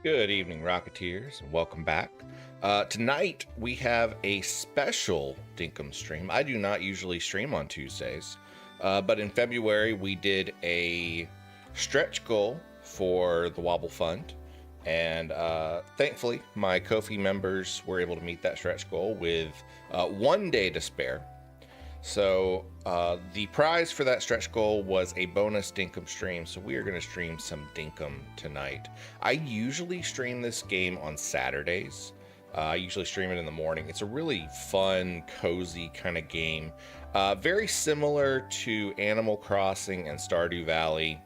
Good evening, Rocketeers, and welcome back. Tonight, we have a special Dinkum stream. I do not usually stream on Tuesdays, but in February, we did a stretch goal for the Wobble Fund, and thankfully, my Ko-fi members were able to meet that stretch goal with 1 day to spare. So the prize for that stretch goal was a bonus Dinkum stream, so we are going to stream some Dinkum tonight. I usually stream this game on Saturdays. I usually stream it in the morning. It's a really fun, cozy kind of game. Very similar to Animal Crossing and Stardew Valley.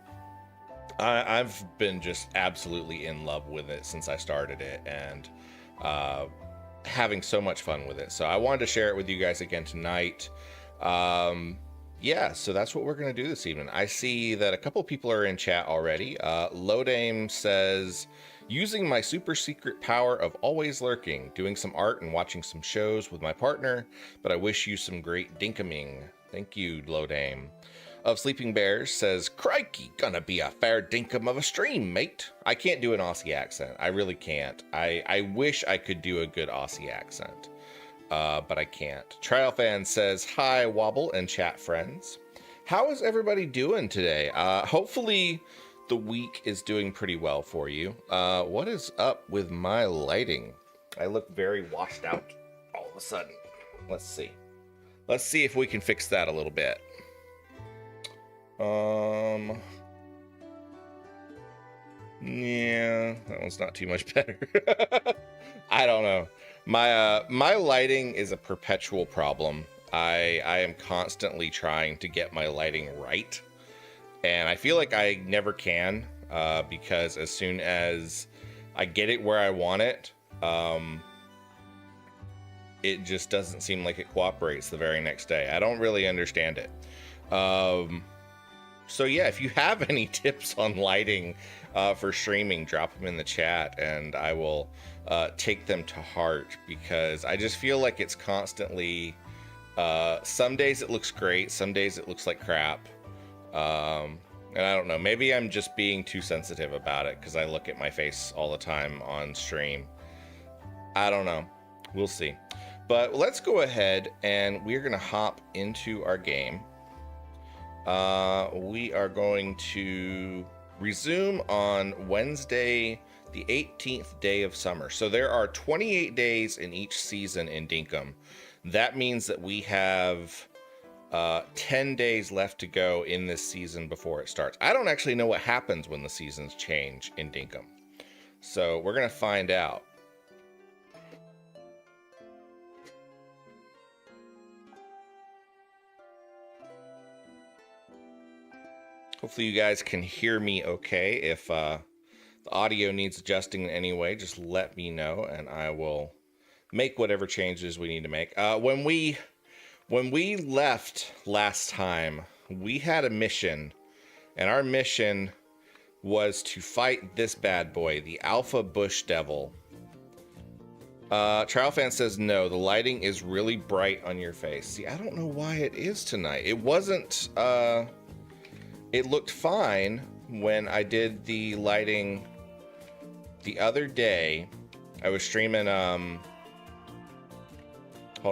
I've been just absolutely in love with it since I started it, and having so much fun with it. So I wanted to share it with you guys again tonight. Yeah, so that's what we're going to do this evening. I see that a couple people are in chat already. Lodame says, using my super secret power of always lurking, doing some art and watching some shows with my partner, but I wish you some great dinkuming. Thank you, Lodame. Of Sleeping Bears says, crikey, gonna be a fair dinkum of a stream, mate. I can't do an Aussie accent. I really can't. I wish I could do a good Aussie accent. But I can't. Trial Fan says, hi, Wobble and chat friends. How is everybody doing today? Hopefully the week is doing pretty well for you. What is up with my lighting? I look very washed out all of a sudden. Let's see. Let's see if we can fix that a little bit. Yeah, that one's not too much better. I don't know. My lighting is a perpetual problem. I am constantly trying to get my lighting right, and I feel like I never can, because as soon as I get it where I want it, it just doesn't seem like it cooperates the very next day. I don't really understand it. So yeah, if you have any tips on lighting for streaming, drop them in the chat, and I will take them to heart, because I just feel like it's constantly, some days it looks great, some days it looks like crap, and I don't know, maybe I'm just being too sensitive about it because I look at my face all the time on stream. I don't know, we'll see. But let's go ahead and we're gonna hop into our game. We are going to resume on Wednesday, the 18th day of summer. So there are 28 days in each season in Dinkum. That means that we have 10 days left to go in this season before it starts. I don't actually know what happens when the seasons change in Dinkum, so we're gonna find out. Hopefully you guys can hear me okay. If the audio needs adjusting in any way, just let me know and I will make whatever changes we need to make. When we left last time, we had a mission, and our mission was to fight this bad boy, the Alpha Bush Devil. Trial Fan says, no, the lighting is really bright on your face. See, I don't know why it is tonight. It wasn't, it looked fine when I did the lighting the other day. I was streaming, hold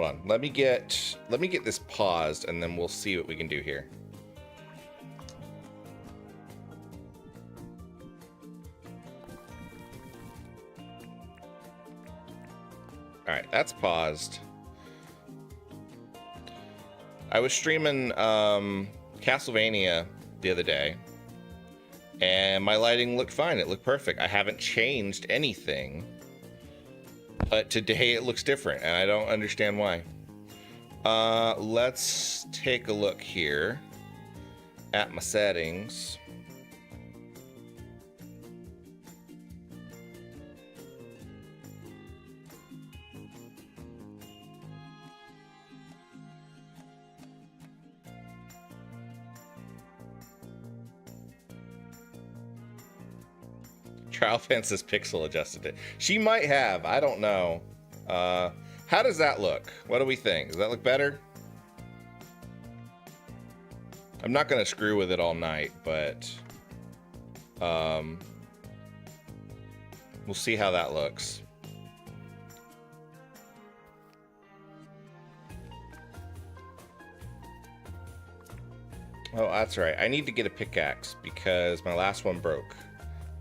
on, let me get this paused and then we'll see what we can do here. All right, that's paused. I was streaming Castlevania the other day, and my lighting looked fine. It looked perfect. I haven't changed anything, but today it looks different, and I don't understand why. Let's take a look here at my settings. Trial Fan says pixel adjusted it. She might have. I don't know. How does that look? What do we think? Does that look better? I'm not going to screw with it all night, but We'll see how that looks. Oh, that's right. I need to get a pickaxe because my last one broke.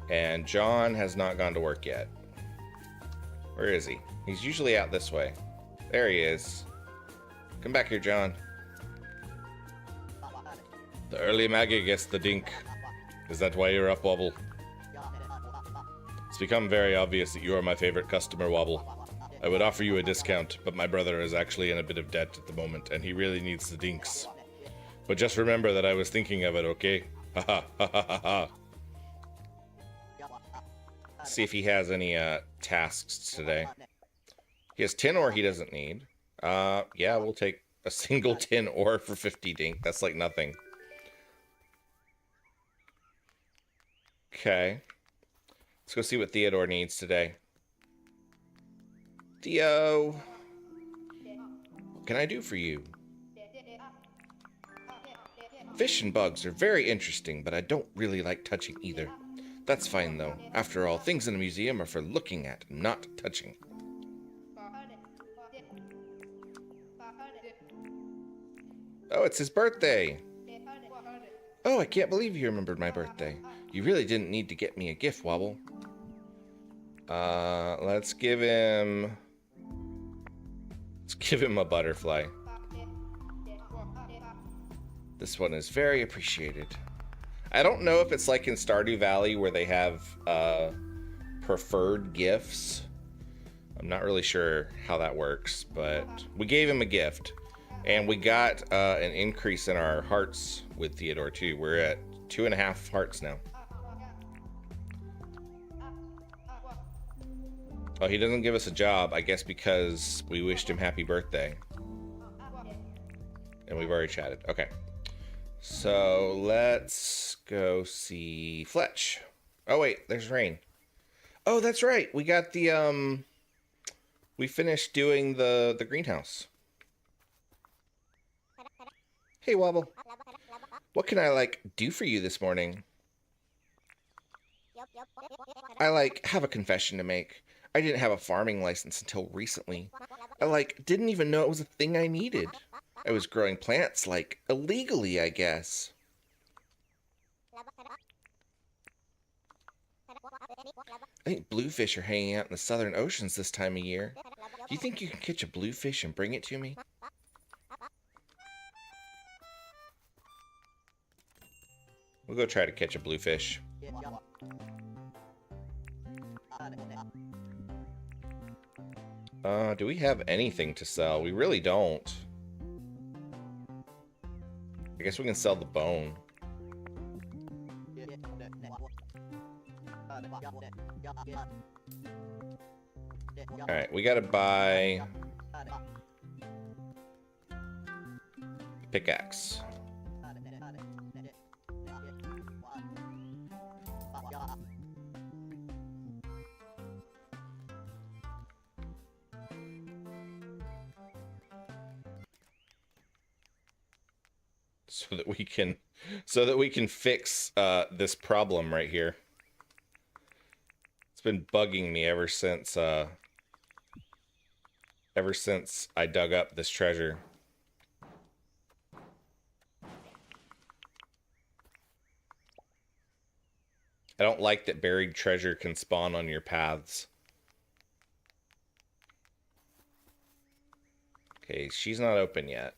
And John has not gone to work yet. Where is he? He's usually out this way. There he is. Come back here, John. The early Maggie gets the dink. Is that why you're up, Wobble? It's become very obvious that you are my favorite customer, Wobble. I would offer you a discount, but my brother is actually in a bit of debt at the moment, and he really needs the dinks. But just remember that I was thinking of it, okay? Ha ha ha ha ha. See if he has any tasks today. He has tin ore he doesn't need. Yeah, we'll take a single tin ore for 50 dink. That's like nothing. Okay. Let's go see what Theodore needs today. Theo! What can I do for you? Fish and bugs are very interesting, but I don't really like touching either. That's fine, though. After all, things in a museum are for looking at, not touching. Oh, it's his birthday! Oh, I can't believe you remembered my birthday. You really didn't need to get me a gift, Wobble. Let's give him a butterfly. This one is very appreciated. I don't know if it's like in Stardew Valley where they have preferred gifts. I'm not really sure how that works, but we gave him a gift. And we got an increase in our hearts with Theodore too. We're at 2.5 hearts now. Oh, he doesn't give us a job, I guess because we wished him happy birthday. And we've already chatted. Okay. So let's go see Fletch. Oh wait, there's Rain. Oh, that's right. We got the we finished doing the greenhouse. Hey Wobble. What can I do for you this morning? I have a confession to make. I didn't have a farming license until recently. I didn't even know it was a thing I needed. I was growing plants illegally, I guess. I think bluefish are hanging out in the southern oceans this time of year. Do you think you can catch a bluefish and bring it to me? We'll go try to catch a bluefish. Do we have anything to sell? We really don't. I guess we can sell the bone. Alright, we gotta buy a pickaxe. So that we can fix this problem right here. It's been bugging me ever since I dug up this treasure. I don't like that buried treasure can spawn on your paths. Okay, she's not open yet.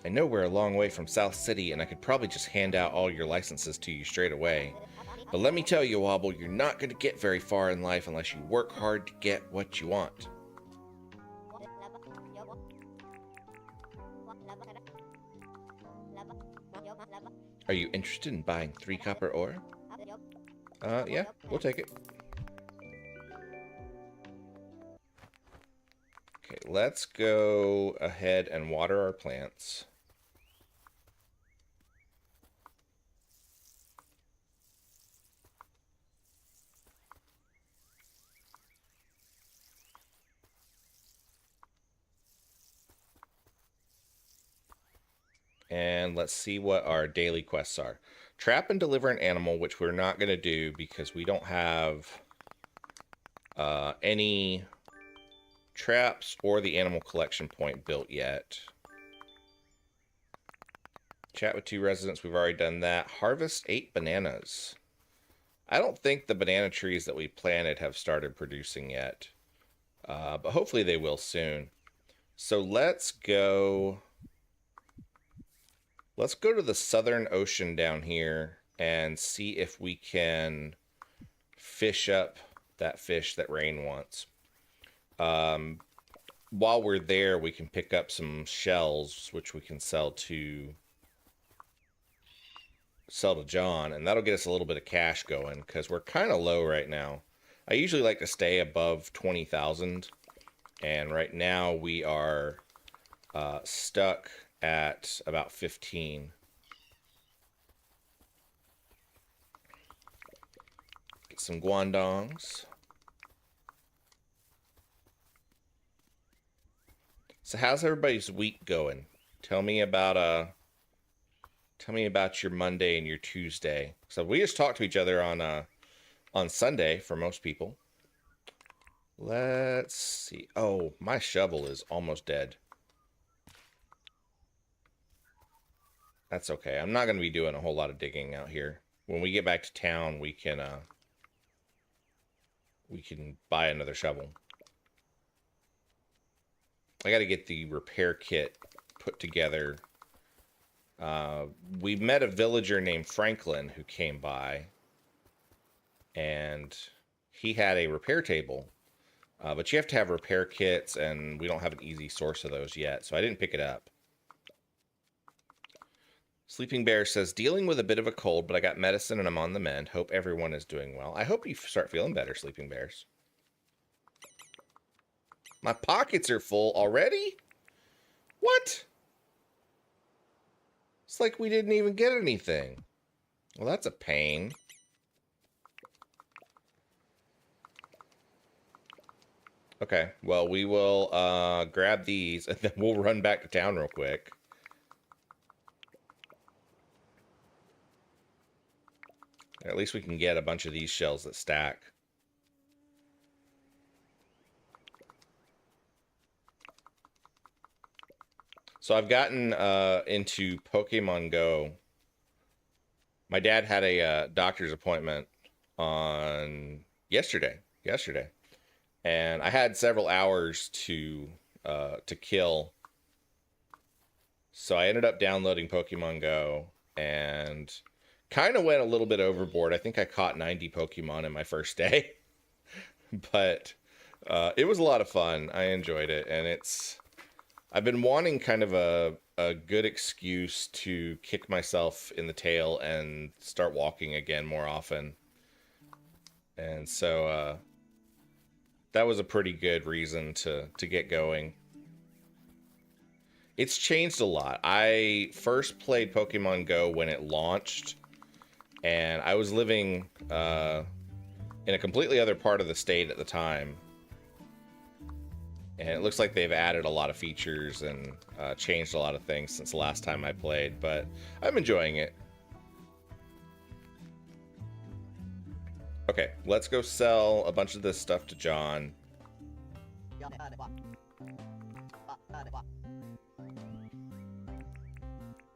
I know we're a long way from South City, and I could probably just hand out all your licenses to you straight away. But let me tell you, Wobble, you're not going to get very far in life unless you work hard to get what you want. Are you interested in buying 3 copper ore? Yeah, we'll take it. Okay, let's go ahead and water our plants. And let's see what our daily quests are. Trap and deliver an animal, which we're not going to do because we don't have any traps or the animal collection point built yet. Chat with 2 residents, we've already done that. Harvest 8 bananas. I don't think the banana trees that we planted have started producing yet. But hopefully they will soon. So let's go to the Southern Ocean down here and see if we can fish up that fish that Rain wants. While we're there, we can pick up some shells, which we can sell to John, and that'll get us a little bit of cash going because we're kind of low right now. I usually like to stay above 20,000, and right now we are stuck at about 15. Get some guandongs. So how's everybody's week going? Tell me about your Monday and your Tuesday. So we just talked to each other on Sunday for most people. Let's see. Oh, my shovel is almost dead. That's okay. I'm not going to be doing a whole lot of digging out here. When we get back to town, we can buy another shovel. I got to get the repair kit put together. We met a villager named Franklin who came by, and he had a repair table. But you have to have repair kits, and we don't have an easy source of those yet, so I didn't pick it up. Sleeping Bear says, dealing with a bit of a cold, but I got medicine and I'm on the mend. Hope everyone is doing well. I hope you start feeling better, Sleeping Bears. My pockets are full already? What? It's like we didn't even get anything. Well, that's a pain. Okay, well, we will grab these, and then we'll run back to town real quick. At least we can get a bunch of these shells that stack. So I've gotten into Pokemon Go. My dad had a doctor's appointment on yesterday, and I had several hours to kill. So I ended up downloading Pokemon Go and kind of went a little bit overboard. I think I caught 90 Pokemon in my first day, but it was a lot of fun. I enjoyed it, and I've been wanting kind of a good excuse to kick myself in the tail and start walking again more often. And so that was a pretty good reason to get going. It's changed a lot. I first played Pokemon Go when it launched, and I was living in a completely other part of the state at the time. And it looks like they've added a lot of features and changed a lot of things since the last time I played, but I'm enjoying it. Okay, let's go sell a bunch of this stuff to John.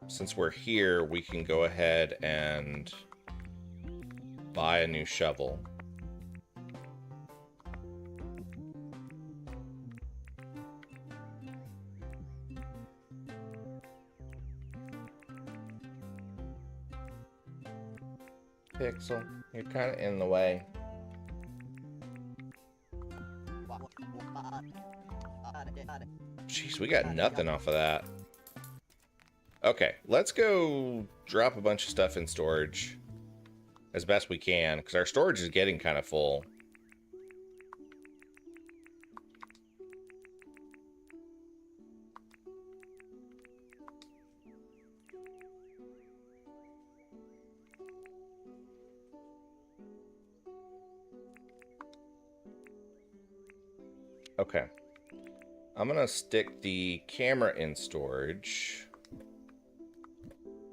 Since we're here, we can go ahead and buy a new shovel. Pixel, you're kind of in the way. Jeez, we got nothing off of that. Okay, let's go drop a bunch of stuff in storage as best we can, because our storage is getting kind of full. Okay, I'm gonna stick the camera in storage.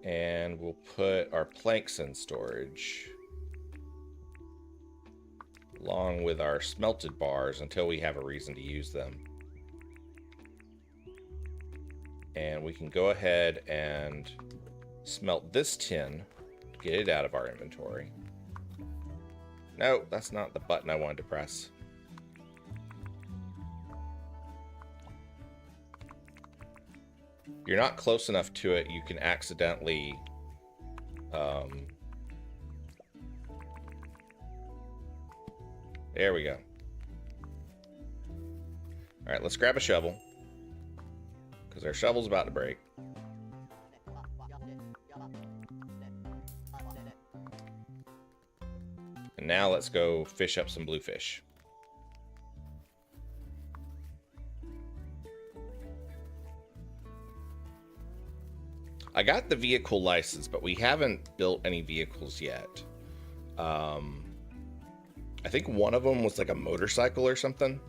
And we'll put our planks in storage, along with our smelted bars until we have a reason to use them. And we can go ahead and smelt this tin, get it out of our inventory. No, that's not the button I wanted to press. You're not close enough to it, you can accidentally there we go. Alright, let's grab a shovel, because our shovel's about to break. And now let's go fish up some bluefish. I got the vehicle license, but we haven't built any vehicles yet. I think one of them was like a motorcycle or something.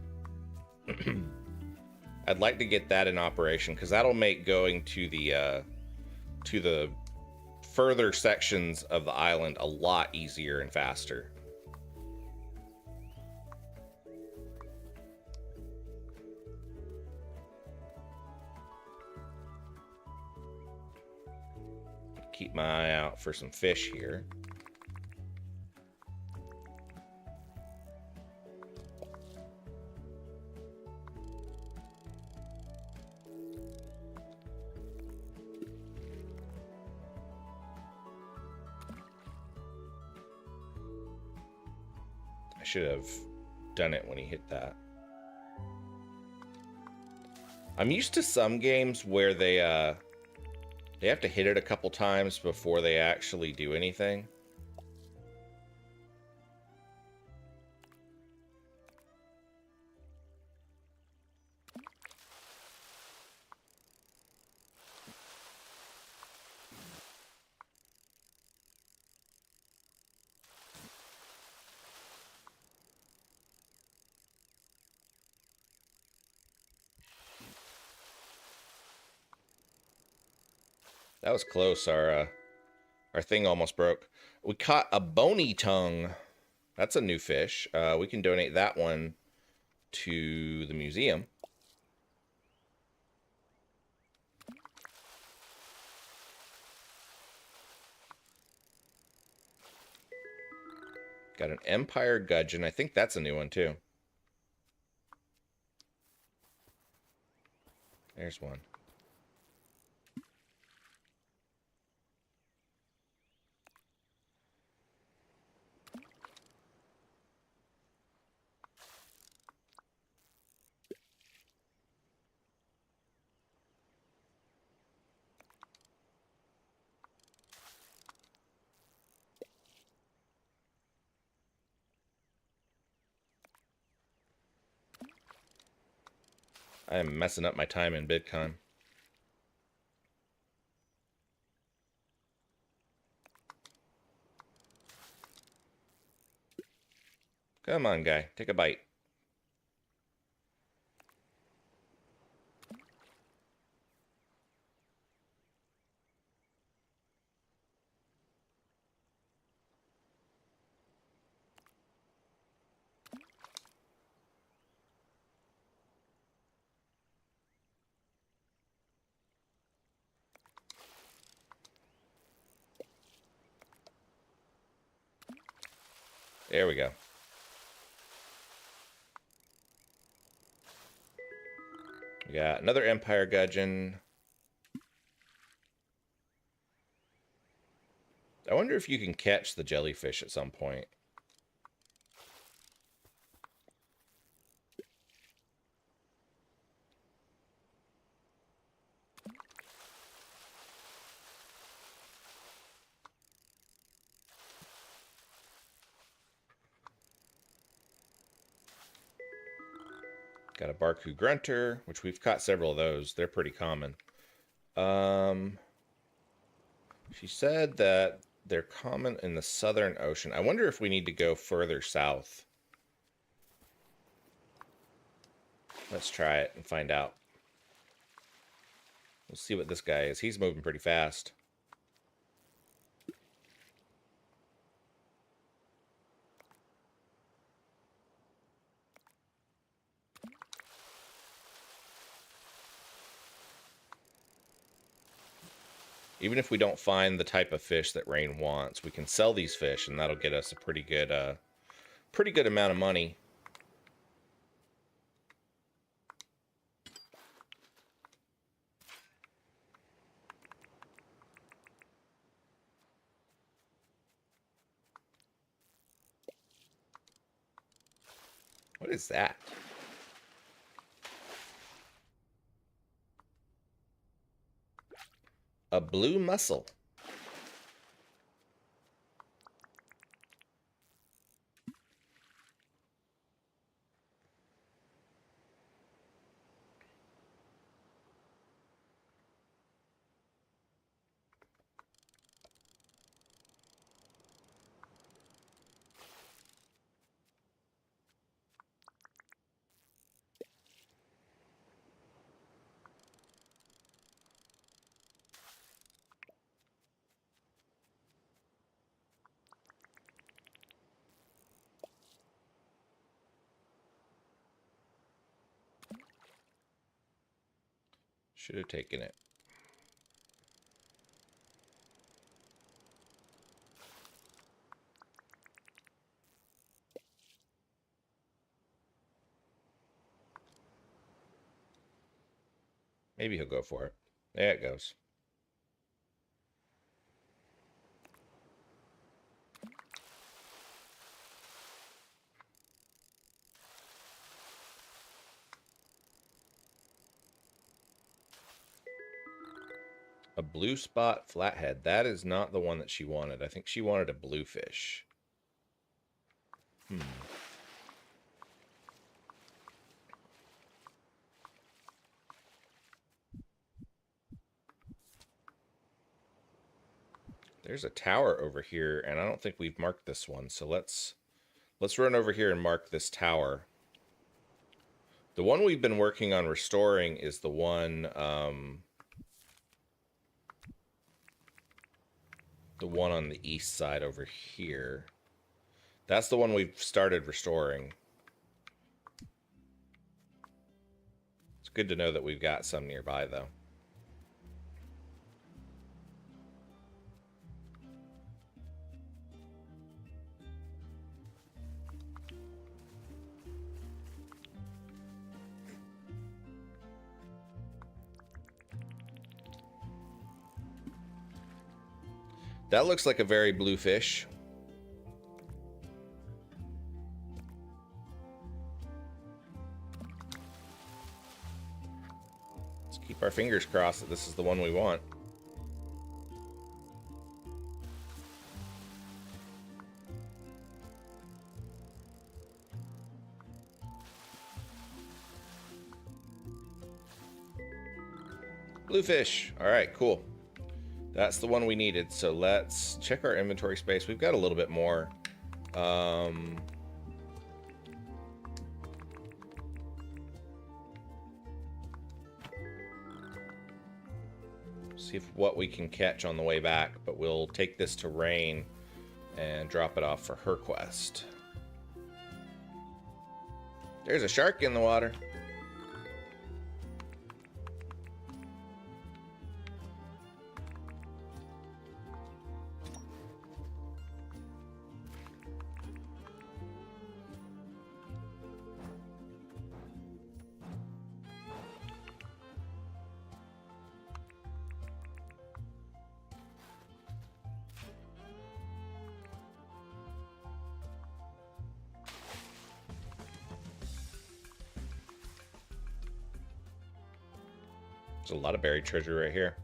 I'd like to get that in operation, because that'll make going to the further sections of the island a lot easier and faster. Keep my eye out for some fish here. I should have done it when he hit that. I'm used to some games where they have to hit it a couple times before they actually do anything. That was close. Our thing almost broke. We caught a bony tongue. That's a new fish. We can donate that one to the museum. Got an Empire Gudgeon. I think that's a new one too. There's one. I am messing up my time in BidCon. Come on, guy. Take a bite. There we go. We got another Empire Gudgeon. I wonder if you can catch the jellyfish at some point. Got a Barku Grunter, which we've caught several of those. They're pretty common. She said that they're common in the Southern Ocean. I wonder if we need to go further south. Let's try it and find out. We'll see what this guy is. He's moving pretty fast. Even if we don't find the type of fish that Rain wants, we can sell these fish, and that'll get us a pretty good amount of money. What is that? A blue mussel. Should have taken it. Maybe he'll go for it. There it goes. A blue spot flathead. That is not the one that she wanted. I think she wanted a bluefish. There's a tower over here, and I don't think we've marked this one. So let's run over here and mark this tower. The one we've been working on restoring is the one on the east side over here. That's the one we've started restoring. It's good to know that we've got some nearby, though. That looks like a very blue fish. Let's keep our fingers crossed that this is the one we want. Blue fish. All right, cool. That's the one we needed. So let's check our inventory space. We've got a little bit more. See what we can catch on the way back, but we'll take this to Rain and drop it off for her quest. There's a shark in the water. There's a lot of buried treasure right here.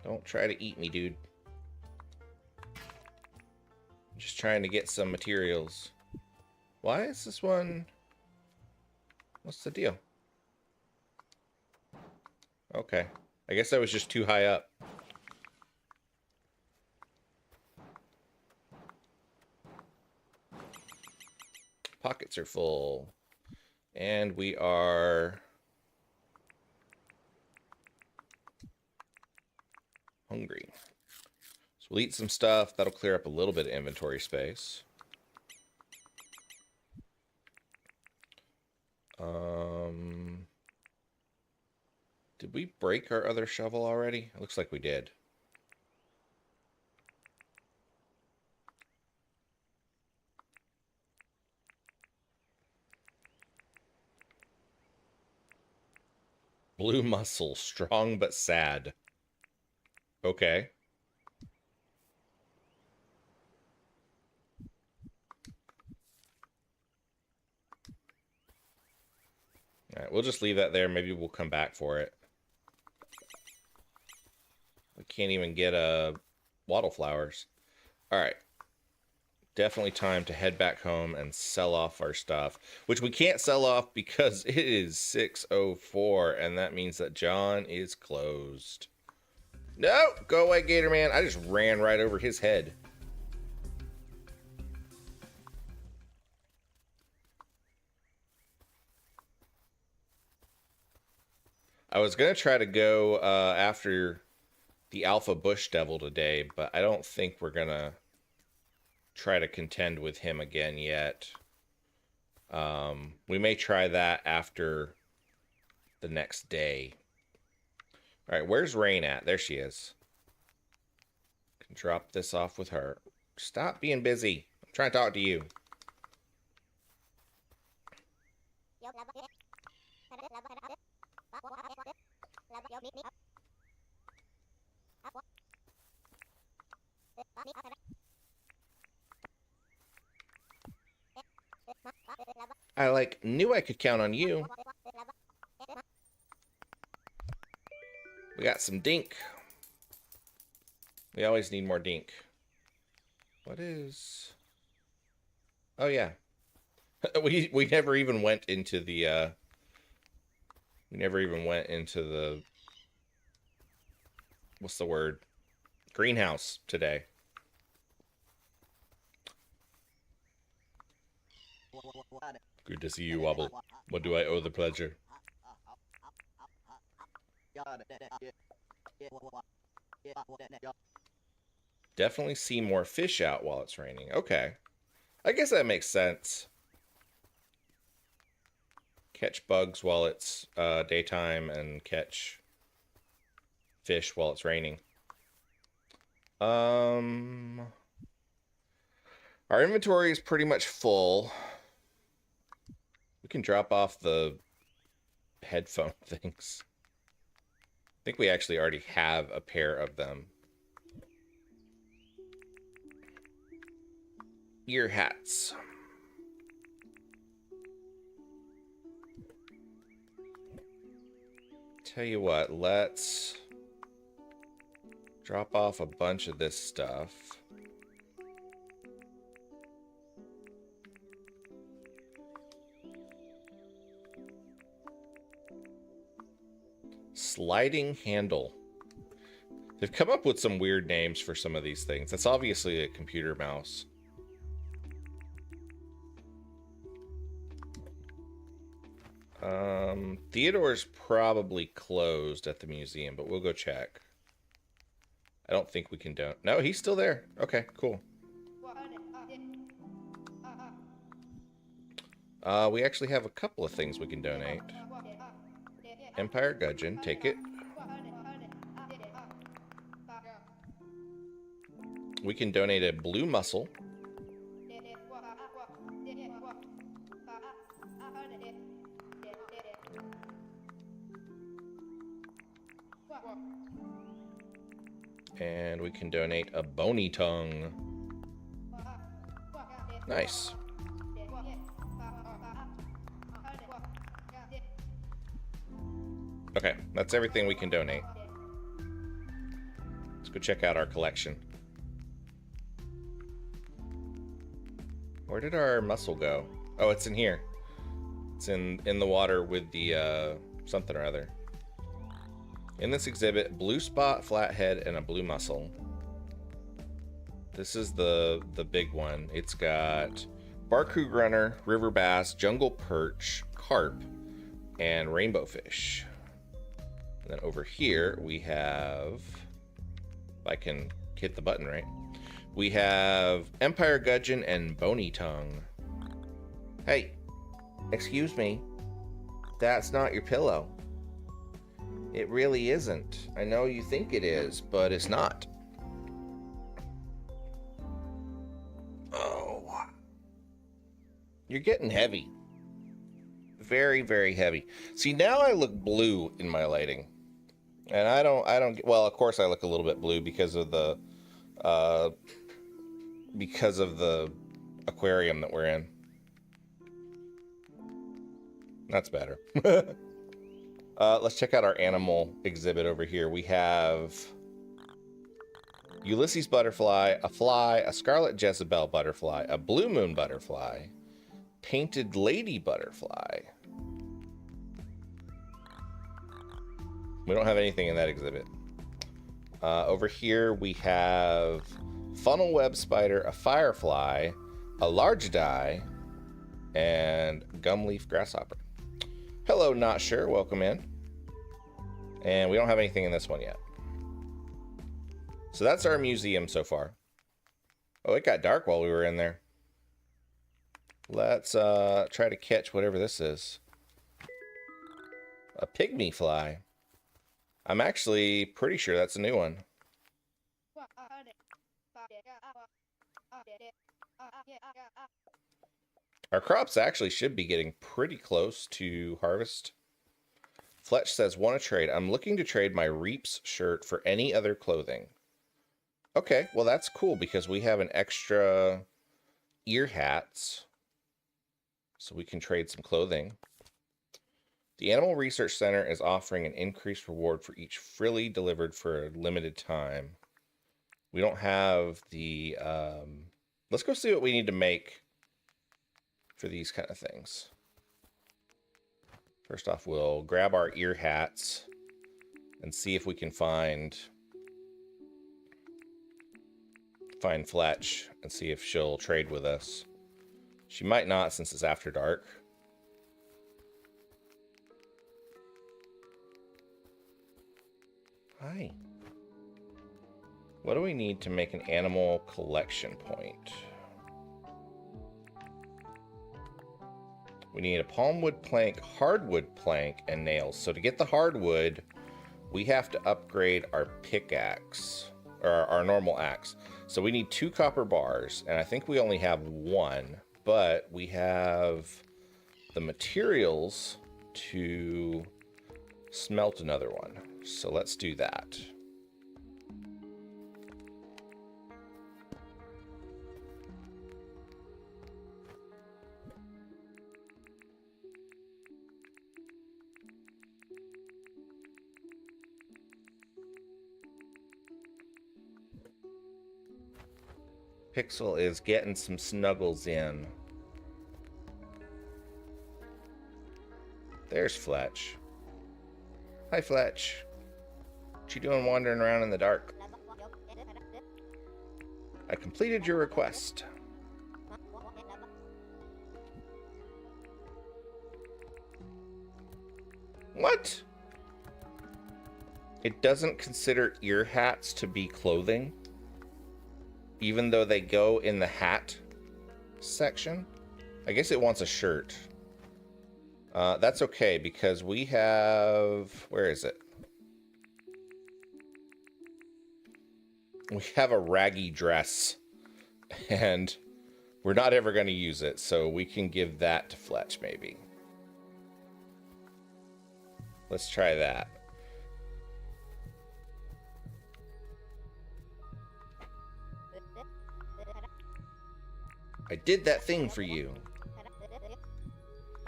Don't try to eat me, dude. I'm just trying to get some materials. Why is this one... What's the deal? Okay. I guess I was just too high up. Pockets are full. And we are hungry. So we'll eat some stuff. That'll clear up a little bit of inventory space. Did we break our other shovel already? It looks like we did. Blue muscle, strong but sad. Okay. All right, we'll just leave that there. Maybe we'll come back for it. We can't even get wattle flowers. All right. Definitely time to head back home and sell off our stuff, which we can't sell off because it is 6:04, and that means that John is closed. No, go away, Gator Man. I just ran right over his head. I was going to try to go after the Alpha Bush Devil today, but I don't think we're going to try to contend with him again yet. We may try that after the next day. All right, where's Rain at? There she is. Can drop this off with her. Stop being busy. I'm trying to talk to you. I knew I could count on you. We got some dink. We always need more dink. What is... Oh, yeah. we never even went into the, we never even went into the... What's the word? Greenhouse today. Good to see you, Wobble. What do I owe the pleasure? Definitely see more fish out while it's raining. Okay. I guess that makes sense. Catch bugs while it's daytime and catch fish while it's raining. Our inventory is pretty much full. We can drop off the headphone things. I think we actually already have a pair of them. Ear hats. Tell you what, let's drop off a bunch of this stuff. Sliding handle. They've come up with some weird names for some of these things. That's obviously a computer mouse. Theodore's probably closed at the museum, but we'll go check. I don't think we can donate. No, he's still there. Okay, cool. We actually have a couple of things we can donate. Empire Gudgeon, take it. We can donate a blue mussel. And we can donate a bony tongue. Nice. Okay, that's everything we can donate. Let's go check out our collection. Where did our mussel go? Oh, it's in here. It's in the water with the something or other. In this exhibit, blue spot, flathead, and a blue mussel. This is the big one. It's got barcoo grunner, river bass, jungle perch, carp and rainbow fish. And then over here we have, if I can hit the button right, we have Empire Gudgeon and Bony Tongue. Hey, excuse me, that's not your pillow. It really isn't. I know you think it is, but it's not. Oh, you're getting heavy. Very, very heavy. See, now I look blue in my lighting. And I don't, well, of course I look a little bit blue because of the aquarium that we're in. That's better. Let's check out our animal exhibit over here. We have Ulysses butterfly, a fly, a scarlet Jezebel butterfly, a blue moon butterfly, painted lady butterfly. We don't have anything in that exhibit. Over here we have funnel web spider, a firefly, a large die, and gumleaf grasshopper. Hello, not sure. Welcome in. And we don't have anything in this one yet. So that's our museum so far. Oh, it got dark while we were in there. Let's try to catch whatever this is. A pygmy fly. I'm actually pretty sure that's a new one. Our crops actually should be getting pretty close to harvest. Fletch says, want to trade. I'm looking to trade my Reaps shirt for any other clothing. Okay, well that's cool because we have an extra ear hats. So we can trade some clothing. The Animal Research Center is offering an increased reward for each frilly delivered for a limited time. We don't have the... let's go see what we need to make for these kind of things. First off, we'll grab our ear hats and see if we can find Fletch and see if she'll trade with us. She might not since it's after dark. Hi. What do we need to make an animal collection point? We need a palmwood plank, hardwood plank, and nails. So to get the hardwood, we have to upgrade our pickaxe, or our normal axe. So we need 2 copper bars, and I think we only have 1, but we have the materials to smelt another one. So let's do that. Pixel is getting some snuggles in. There's Fletch. Hi, Fletch. What you doing wandering around in the dark? I completed your request. What? It doesn't consider ear hats to be clothing, even though they go in the hat section. I guess it wants a shirt. That's okay because we have... Where is it? We have a raggy dress, and we're not ever going to use it, so we can give that to Fletch, maybe. Let's try that. I did that thing for you.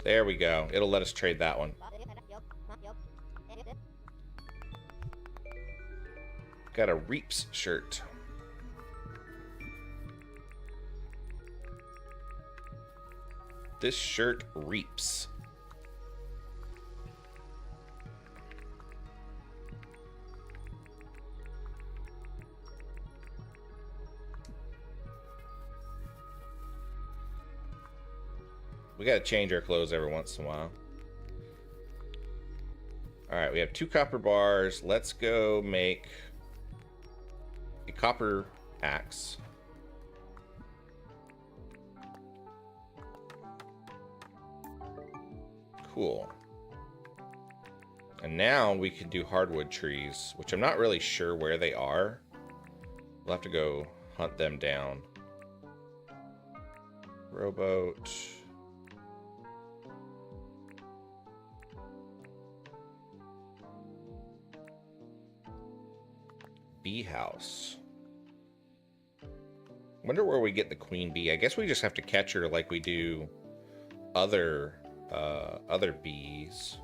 There we go. It'll let us trade that one. Got a Reaps shirt. This shirt reaps. We gotta change our clothes every once in a while. right, we have 2 copper bars. Let's go make a copper axe. Cool. And now we can do hardwood trees, which I'm not really sure where they are. We'll have to go hunt them down. Rowboat. Bee house. Wonder where we get the queen bee. I guess we just have to catch her like we do other bees.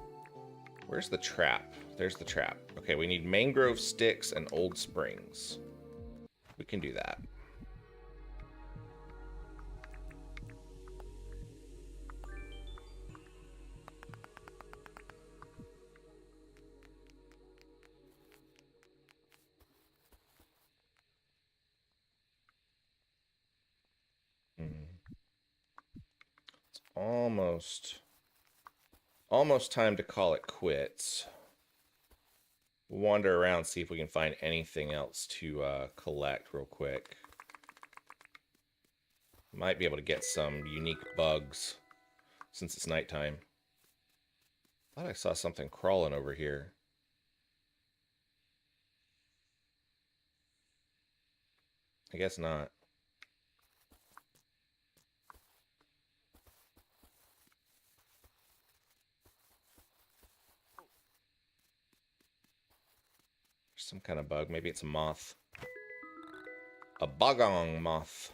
Where's the trap? There's the trap. Okay, we need mangrove sticks and old springs. We can do that. It's almost time to call it quits. We'll wander around, see if we can find anything else to collect real quick. Might be able to get some unique bugs since it's nighttime. Thought I saw something crawling over here. I guess not. Some kind of bug. Maybe it's a moth. A bogong moth.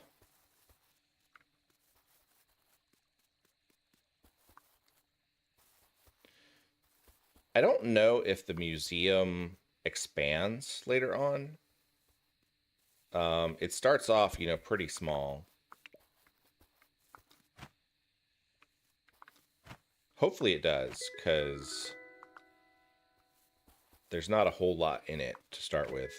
I don't know if the museum expands later on. It starts off, pretty small. Hopefully it does, because there's not a whole lot in it to start with.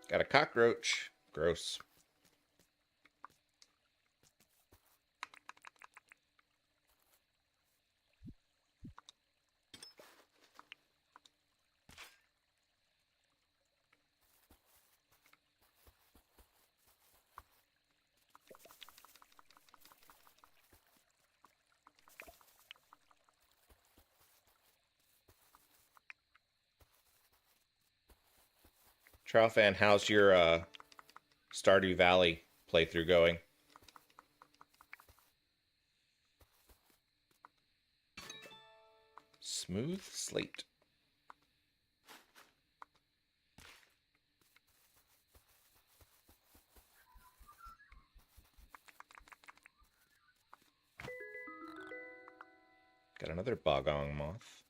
Got a cockroach. Gross. Trial fan, how's your Stardew Valley playthrough going? Smooth slate. Got another bogong moth.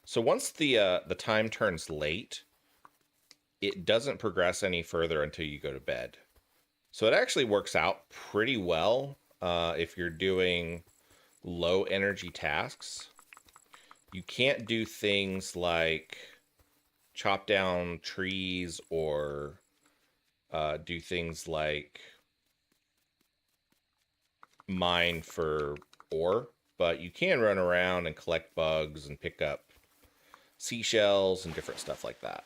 So once the time turns late, it doesn't progress any further until you go to bed. So it actually works out pretty well if you're doing low energy tasks. You can't do things like chop down trees or do things like mine for ore, but you can run around and collect bugs and pick up seashells and different stuff like that.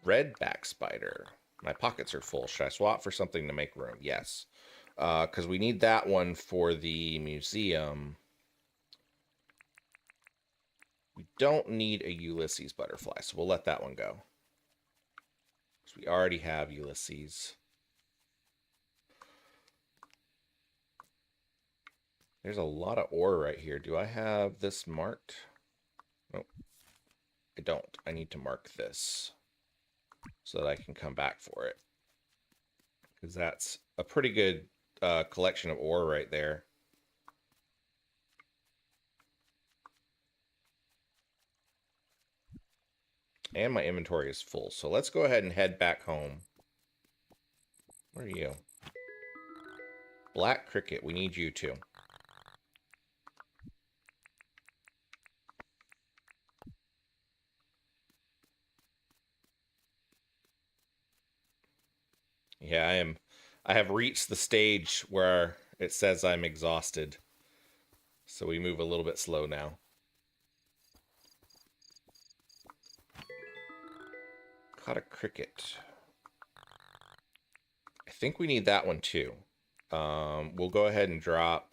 Redback spider. My pockets are full. Should I swap for something to make room? Yes. Because we need that one for the museum. We don't need a Ulysses butterfly, so we'll let that one go. Because we already have Ulysses. There's a lot of ore right here. Do I have this marked? Nope. I don't. I need to mark this so that I can come back for it. Because that's a pretty good collection of ore right there. And my inventory is full. So let's go ahead and head back home. Where are you? Black Cricket, we need you too. Yeah, I have reached the stage where it says I'm exhausted. So we move a little bit slow now. Caught a cricket. I think we need that one too. We'll go ahead and drop.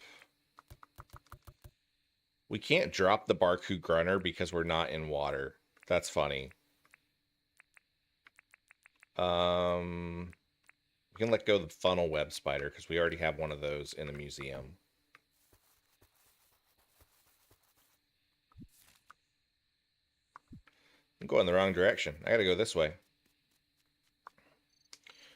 We can't drop the Barku Grunter because we're not in water. That's funny. We can let go of the funnel web spider because we already have one of those in the museum. I'm going the wrong direction. I gotta go this way.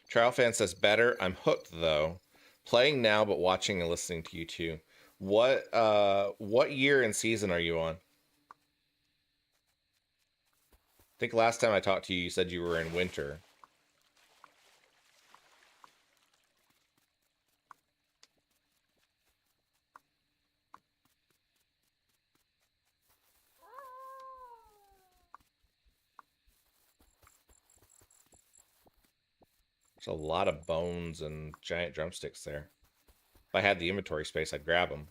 Trial Fan says better. I'm hooked though. Playing now, but watching and listening to you too. What year and season are you on? I think last time I talked to you, you said you were in winter. There's a lot of bones and giant drumsticks there. If I had the inventory space, I'd grab them.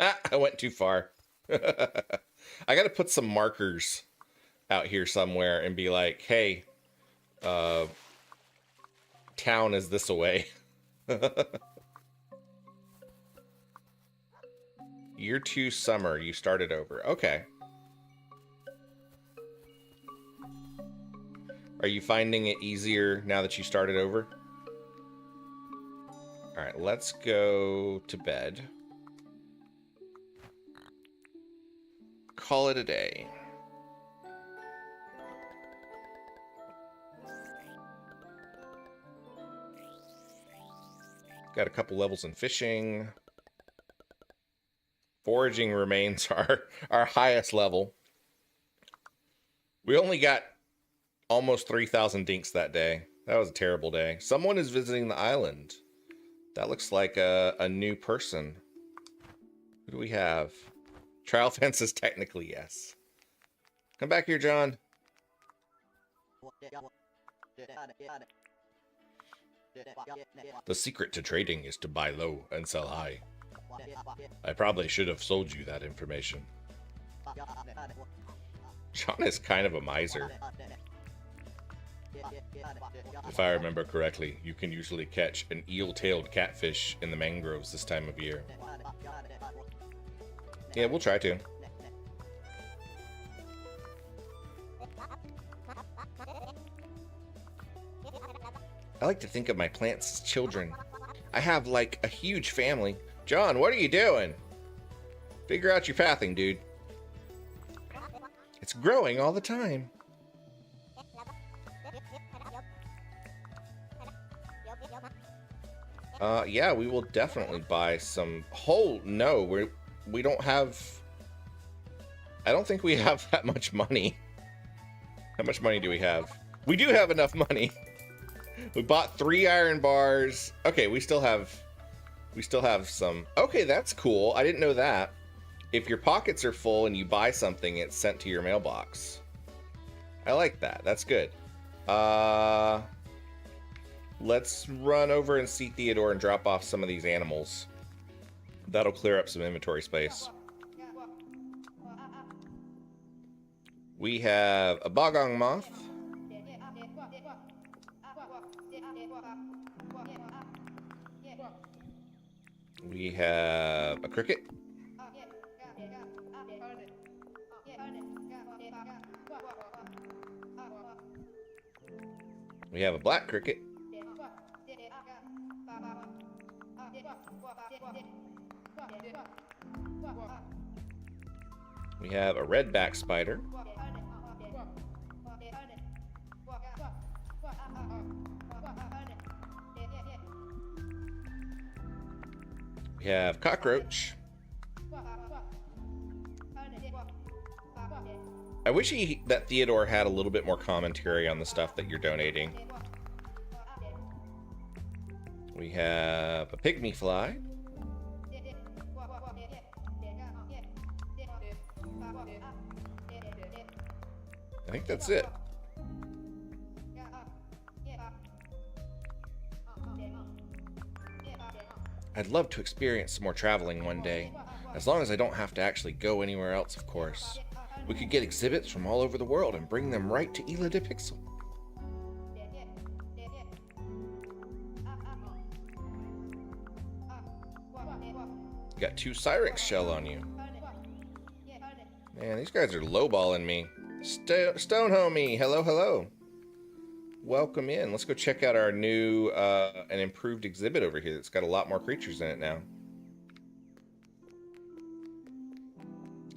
Ah, I went too far. I gotta put some markers out here somewhere and be like, hey, town is this away. Year 2 summer, you started over. Okay. Are you finding it easier now that you started over? Alright, let's go to bed. Call it a day. Got a couple levels in fishing. Foraging remains our highest level. We only got almost 3,000 dinks that day. That was a terrible day. Someone is visiting the island. That looks like a new person. Who do we have? Trial Fence is technically yes. Come back here, John. The secret to trading is to buy low and sell high. I probably should have sold you that information. John is kind of a miser. If I remember correctly, you can usually catch an eel-tailed catfish in the mangroves this time of year. Yeah, we'll try to. I like to think of my plants as children. I have, like, a huge family. John, what are you doing? Figure out your pathing, dude. It's growing all the time. Yeah, we will definitely buy some. Oh, no, we don't have. I don't think we have that much money. How much money do we have? We do have enough money. We bought 3 iron bars. Okay, we still have some. Okay, that's cool. I didn't know that. If your pockets are full and you buy something, it's sent to your mailbox. I like that. That's good. Let's run over and see Theodore and drop off some of these animals. That'll clear up some inventory space. We have a bogong moth. We have a cricket. We have a black cricket. We have a redback spider. We have cockroach. I wish that Theodore had a little bit more commentary on the stuff that you're donating. We have a pygmy fly. I think that's it. I'd love to experience some more traveling one day, as long as I don't have to actually go anywhere else, of course. We could get exhibits from all over the world and bring them right to Isla de Pixel. You got 2 Cyrex shell on you. Man, these guys are lowballing me. Stone homie, hello, hello. Welcome in. Let's go check out our new and improved exhibit over here. It's got a lot more creatures in it now.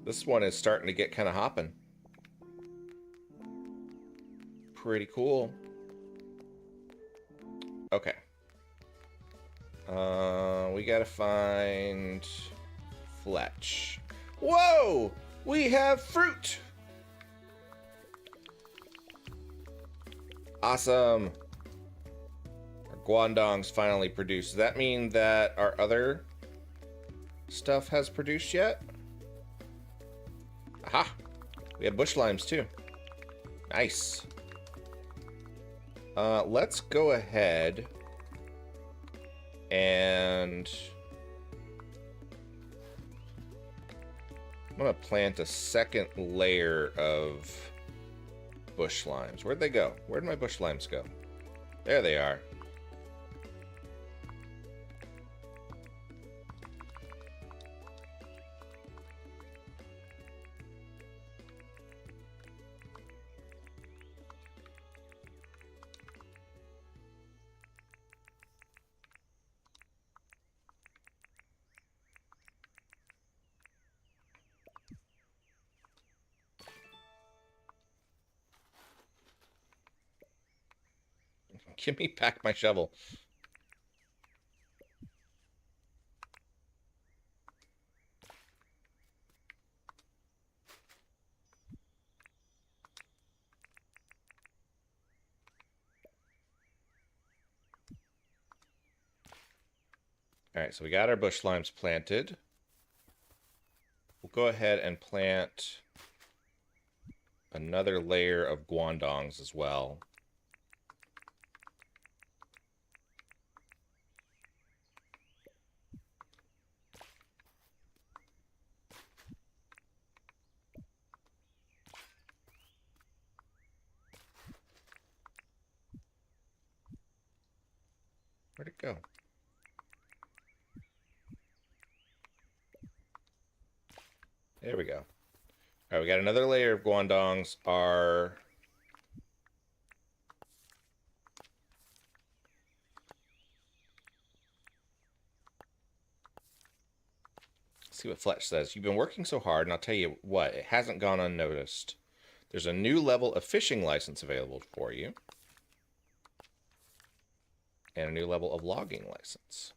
This one is starting to get kind of hopping. Pretty cool. Okay. We gotta find Fletch. Whoa! We have fruit! Awesome. Our guandongs finally produced. Does that mean that our other stuff has produced yet? Aha! We have bush limes too. Nice. Let's go ahead and I'm gonna plant a second layer of bush limes. Where'd they go? Where'd my bush limes go? There they are. Give me back my shovel. All right, so we got our bush limes planted. We'll go ahead and plant another layer of guandongs as well. Where'd it go? There we go. All right, we got another layer of guandongs. Our see what Fletch says. You've been working so hard, and I'll tell you what, it hasn't gone unnoticed. There's a new level of fishing license available for you. And a new level of logging license.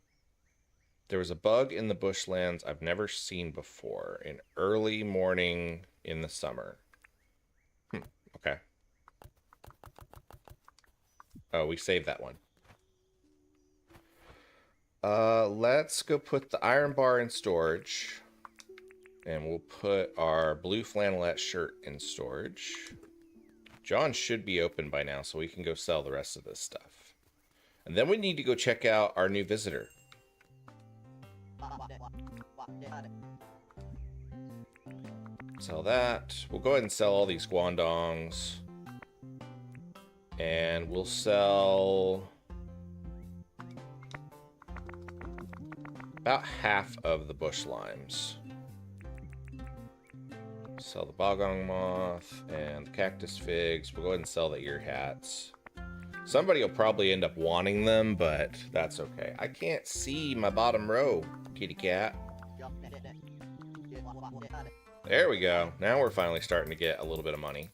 There was a bug in the bushlands I've never seen before in early morning in the summer. Okay. Oh, we saved that one. Let's go put the iron bar in storage. And we'll put our blue flannelette shirt in storage. John should be open by now, so we can go sell the rest of this stuff. And then we need to go check out our new visitor. Sell that. We'll go ahead and sell all these guandongs. And we'll sell about half of the bush limes. Sell the bogong moth and the cactus figs. We'll go ahead and sell the ear hats. Somebody will probably end up wanting them, but that's okay. I can't see my bottom row, kitty cat. There we go. Now we're finally starting to get a little bit of money.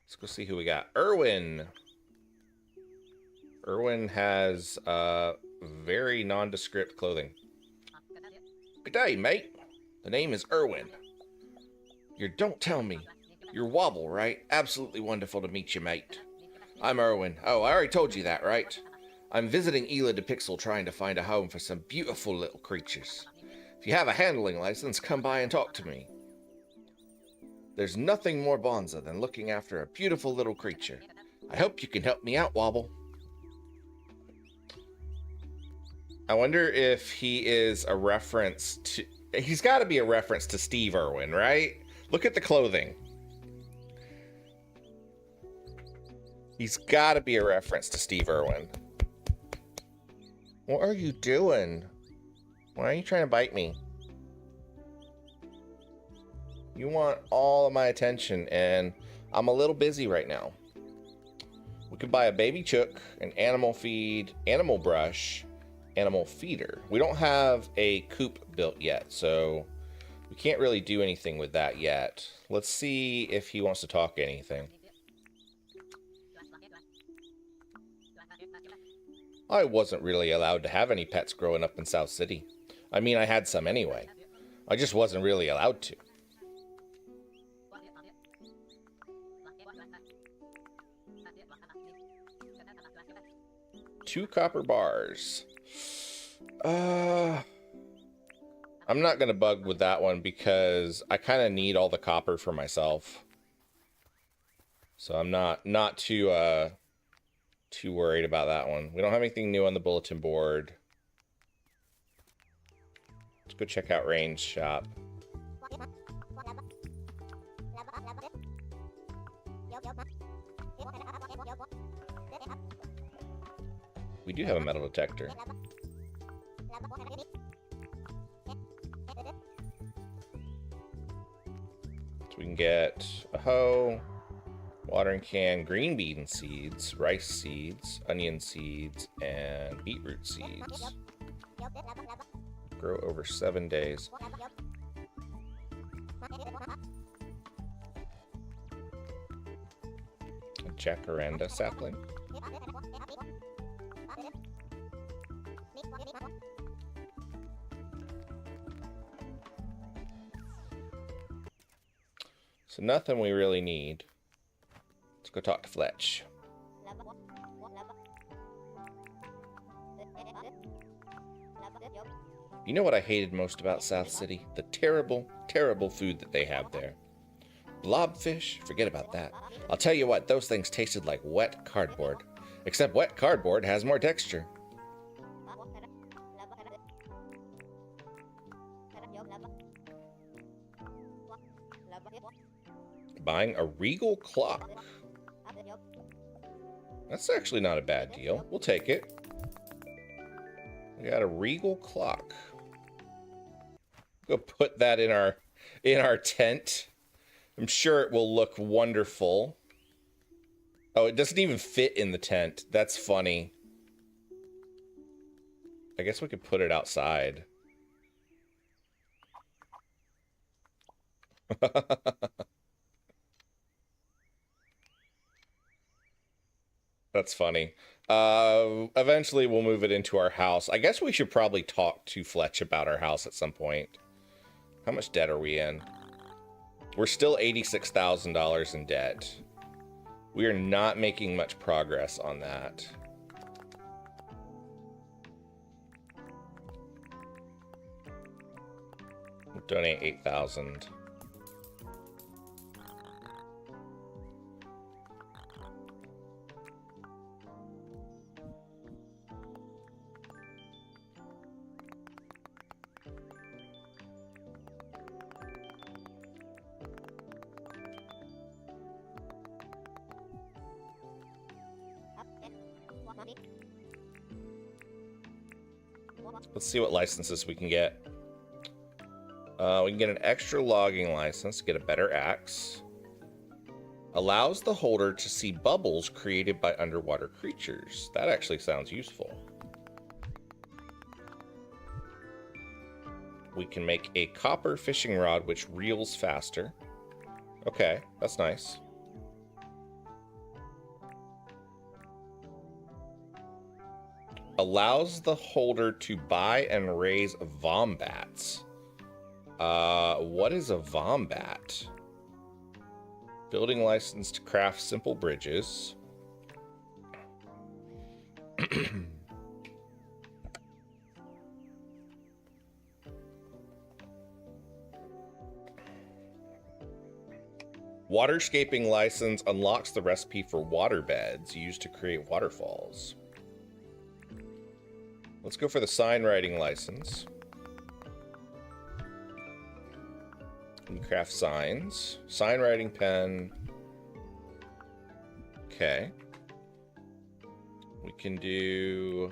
Let's go see who we got. Erwin. Erwin has very nondescript clothing. Good day, mate. The name is Erwin. Don't tell me. You're Wobble, right? Absolutely wonderful to meet you, mate. I'm Erwin. Oh, I already told you that, right? I'm visiting Ela de Pixel trying to find a home for some beautiful little creatures. If you have a handling license, come by and talk to me. There's nothing more bonza than looking after a beautiful little creature. I hope you can help me out, Wobble. I wonder if he is a reference to... He's got to be a reference to Steve Irwin, right? Look at the clothing. He's got to be a reference to Steve Irwin. What are you doing? Why are you trying to bite me? You want all of my attention, and I'm a little busy right now. We could buy a baby chook, an animal feed, animal brush, animal feeder. We don't have a coop built yet, so we can't really do anything with that yet. Let's see if he wants to talk anything. I wasn't really allowed to have any pets growing up in South City. I mean, I had some anyway. I just wasn't really allowed to. 2 copper bars. I'm not gonna bug with that one because I kind of need all the copper for myself. So I'm not too worried about that one. We don't have anything new on the bulletin board. Let's go check out Rain's shop. We do have a metal detector. So we can get a hoe, watering can, green bean seeds, rice seeds, onion seeds, and beetroot seeds. Grow over 7 days. A jacaranda sapling. So nothing we really need. Let's go talk to Fletch. You know what I hated most about South City? The terrible, terrible food that they have there. Blobfish? Forget about that. I'll tell you what, those things tasted like wet cardboard. Except wet cardboard has more texture. Buying a Regal clock. That's actually not a bad deal. We'll take it. We got a Regal clock. Go put that in our tent. I'm sure it will look wonderful. Oh, it doesn't even fit in the tent. That's funny. I guess we could put it outside. That's funny. Eventually we'll move it into our house. I guess we should probably talk to Fletch about our house at some point. How much debt are we in? We're still $86,000 in debt. We are not making much progress on that. We'll donate 8,000. Let's see what licenses we can get. We can get an extra logging license to get a better axe. Allows the holder to see bubbles created by underwater creatures. That actually sounds useful. We can make a copper fishing rod which reels faster. Okay, that's nice. Allows the holder to buy and raise vombats. What is a vombat? Building license to craft simple bridges. Waterscaping license unlocks the recipe for water beds used to create waterfalls. Let's go for the sign writing license. We craft signs. Sign writing pen. Okay. We can do...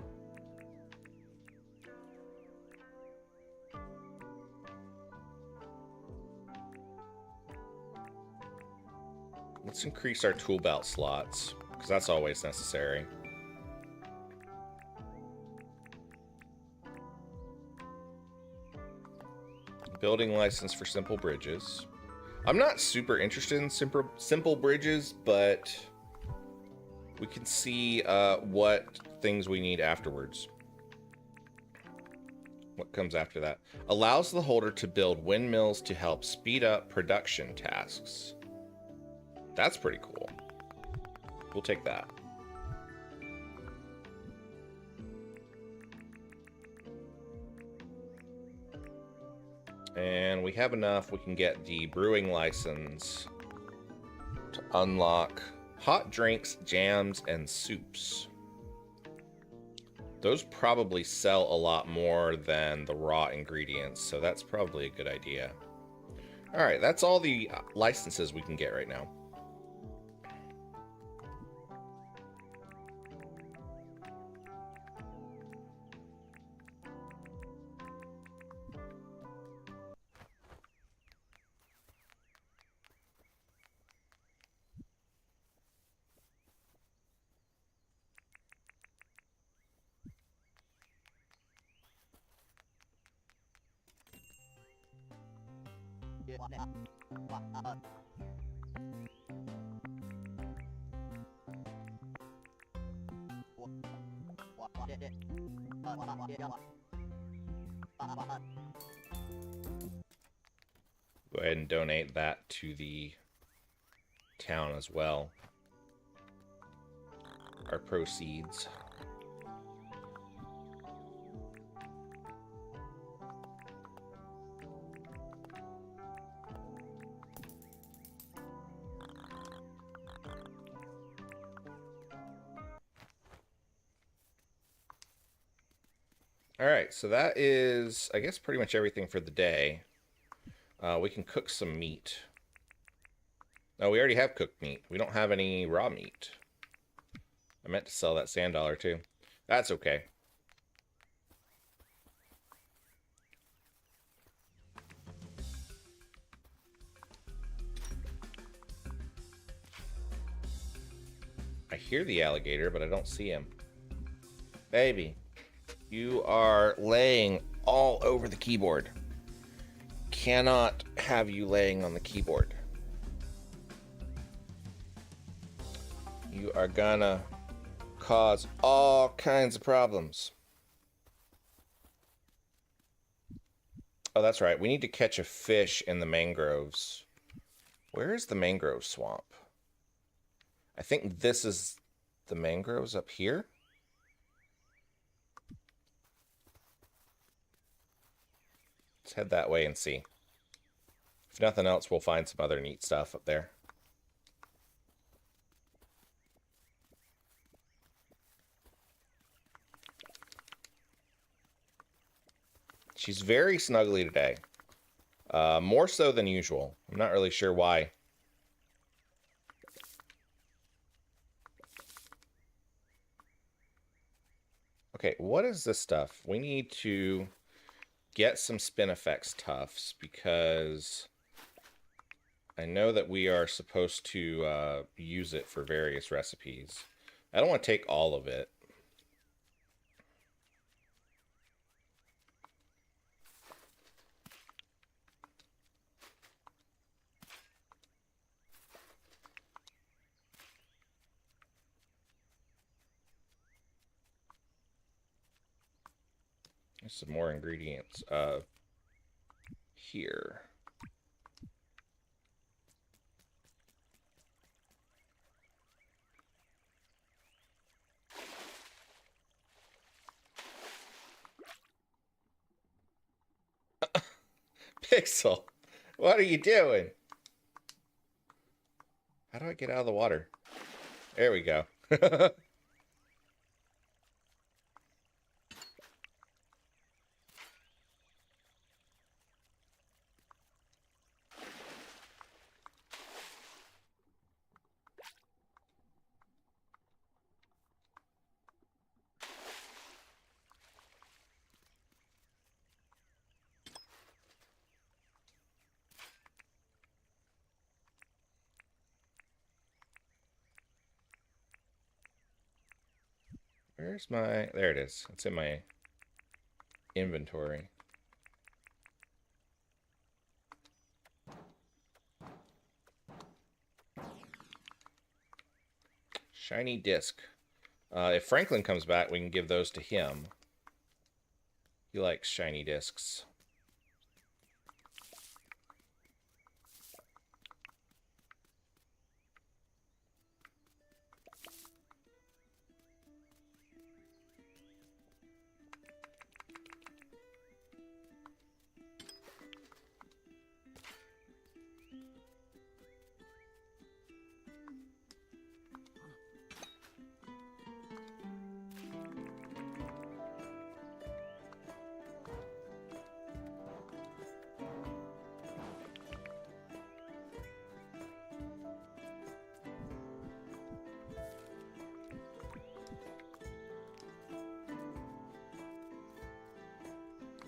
Let's increase our tool belt slots, because that's always necessary. Building license for simple bridges. I'm not super interested in simple bridges, but we can see what things we need afterwards. What comes after that? Allows the holder to build windmills to help speed up production tasks. That's pretty cool. We'll take that. And we have enough. We can get the brewing license to unlock hot drinks, jams, and soups. Those probably sell a lot more than the raw ingredients, so that's probably a good idea. All right, that's all the licenses we can get right now. Go ahead and donate that to the town as well. Our proceeds. All right, so that is, I guess, pretty much everything for the day. We can cook some meat. Oh, we already have cooked meat. We don't have any raw meat. I meant to sell that sand dollar too. That's okay. I hear the alligator, but I don't see him. Baby, you are laying all over the keyboard. Cannot have you laying on the keyboard. You are gonna cause all kinds of problems. Oh, that's right. We need to catch a fish in the mangroves. Where is the mangrove swamp? I think this is the mangroves up here. Let's head that way and see. If nothing else, we'll find some other neat stuff up there. She's very snuggly today. More so than usual. I'm not really sure why. Okay, what is this stuff? We need to get some Spinifex tufts because I know that we are supposed to use it for various recipes. I don't want to take all of it. Some more ingredients here. Pixel, what are you doing? How do I get out of the water? There we go. Where's my... There it is. It's in my inventory. Shiny disc. If Franklin comes back, we can give those to him. He likes shiny discs.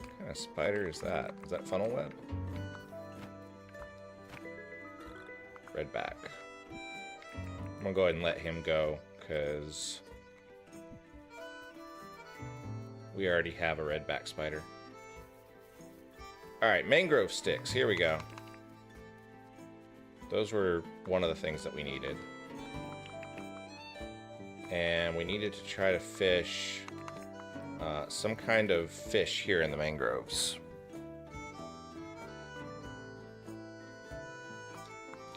What kind of spider is that? Is that funnel web? Redback. I'm gonna go ahead and let him go, because we already have a redback spider. Alright, mangrove sticks. Here we go. Those were one of the things that we needed. And we needed to try to fish some kind of fish here in the mangroves.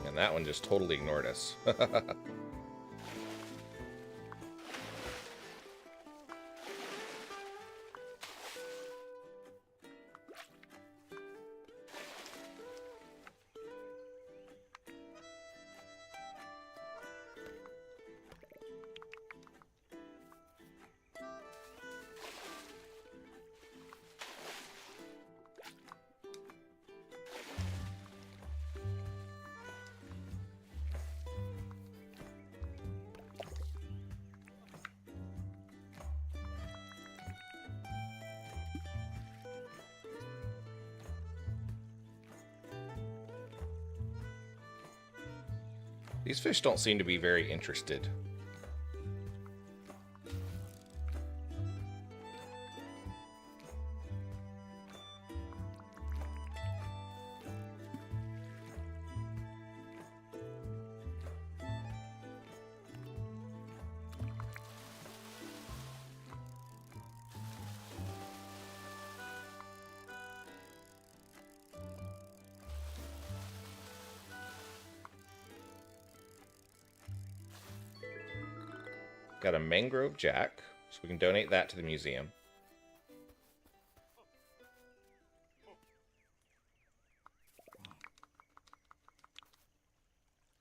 And that one just totally ignored us. These fish don't seem to be very interested. Got a mangrove jack, so we can donate that to the museum.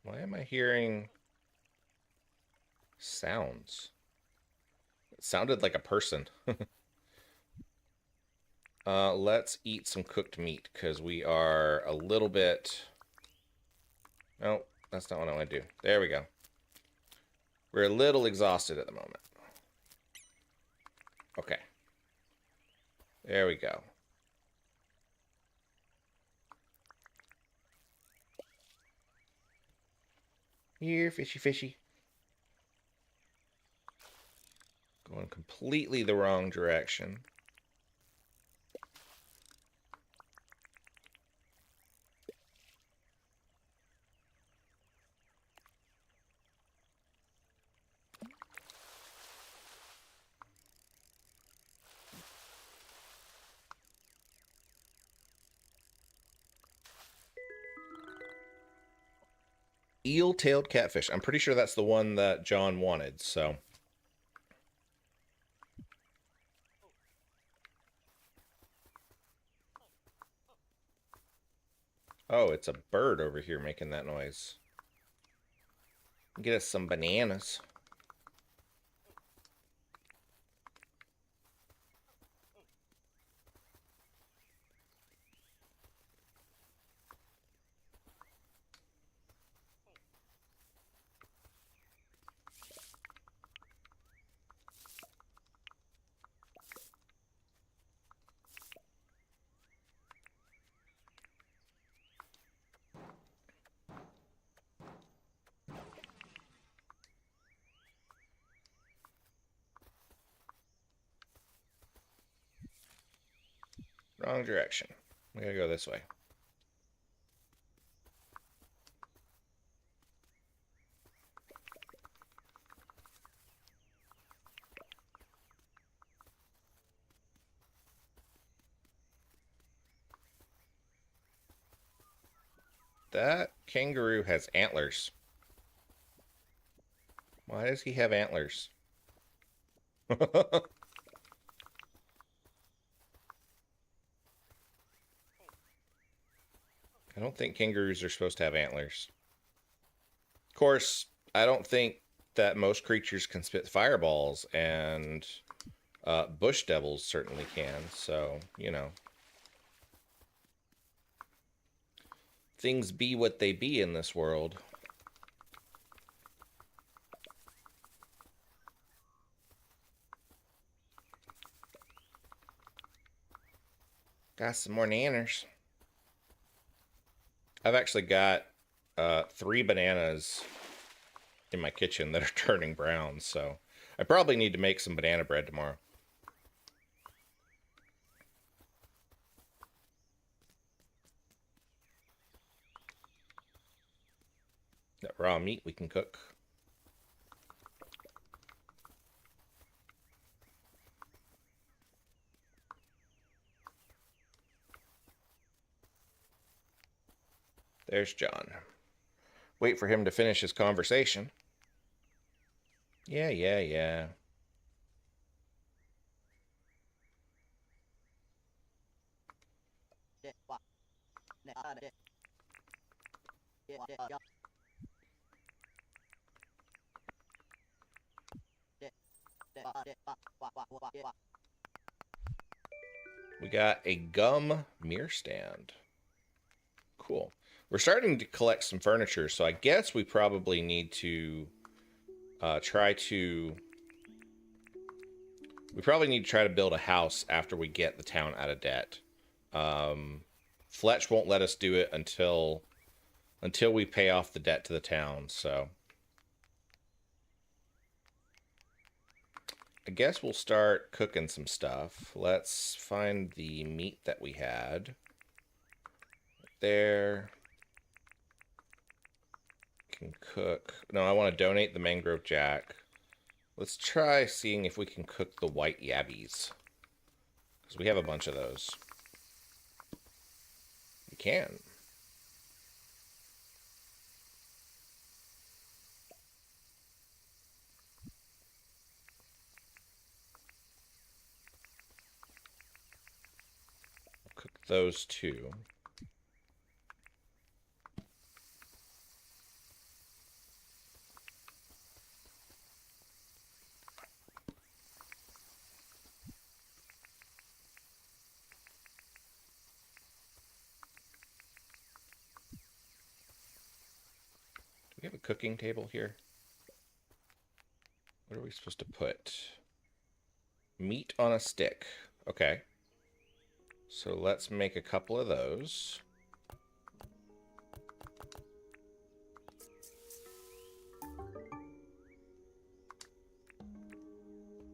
Why am I hearing sounds? It sounded like a person. Let's eat some cooked meat, because we are a little bit... No, that's not what I want to do. There we go. We're a little exhausted at the moment. Okay. There we go. Here, fishy, fishy. Going completely the wrong direction. Eel-tailed catfish. I'm pretty sure that's the one that John wanted, so. Oh, it's a bird over here making that noise. Get us some bananas. Wrong direction. We gotta go this way. That kangaroo has antlers. Why does he have antlers? I don't think kangaroos are supposed to have antlers. Of course, I don't think that most creatures can spit fireballs, and bush devils certainly can, so, you know. Things be what they be in this world. Got some more nanners. I've actually got 3 bananas in my kitchen that are turning brown, so I probably need to make some banana bread tomorrow. That raw meat we can cook. There's John. Wait for him to finish his conversation. Yeah. We got a gum mirror stand. Cool. We're starting to collect some furniture, so I guess we probably need to try to... We probably need to try to build a house after we get the town out of debt. Fletch won't let us do it until we pay off the debt to the town, so... I guess we'll start cooking some stuff. Let's find the meat that we had. There. Can cook. No, I want to donate the mangrove jack. Let's try seeing if we can cook the white yabbies. Because we have a bunch of those. We can. Cook those 2. Do we have a cooking table here? What are we supposed to put? Meat on a stick. Okay. So let's make a couple of those.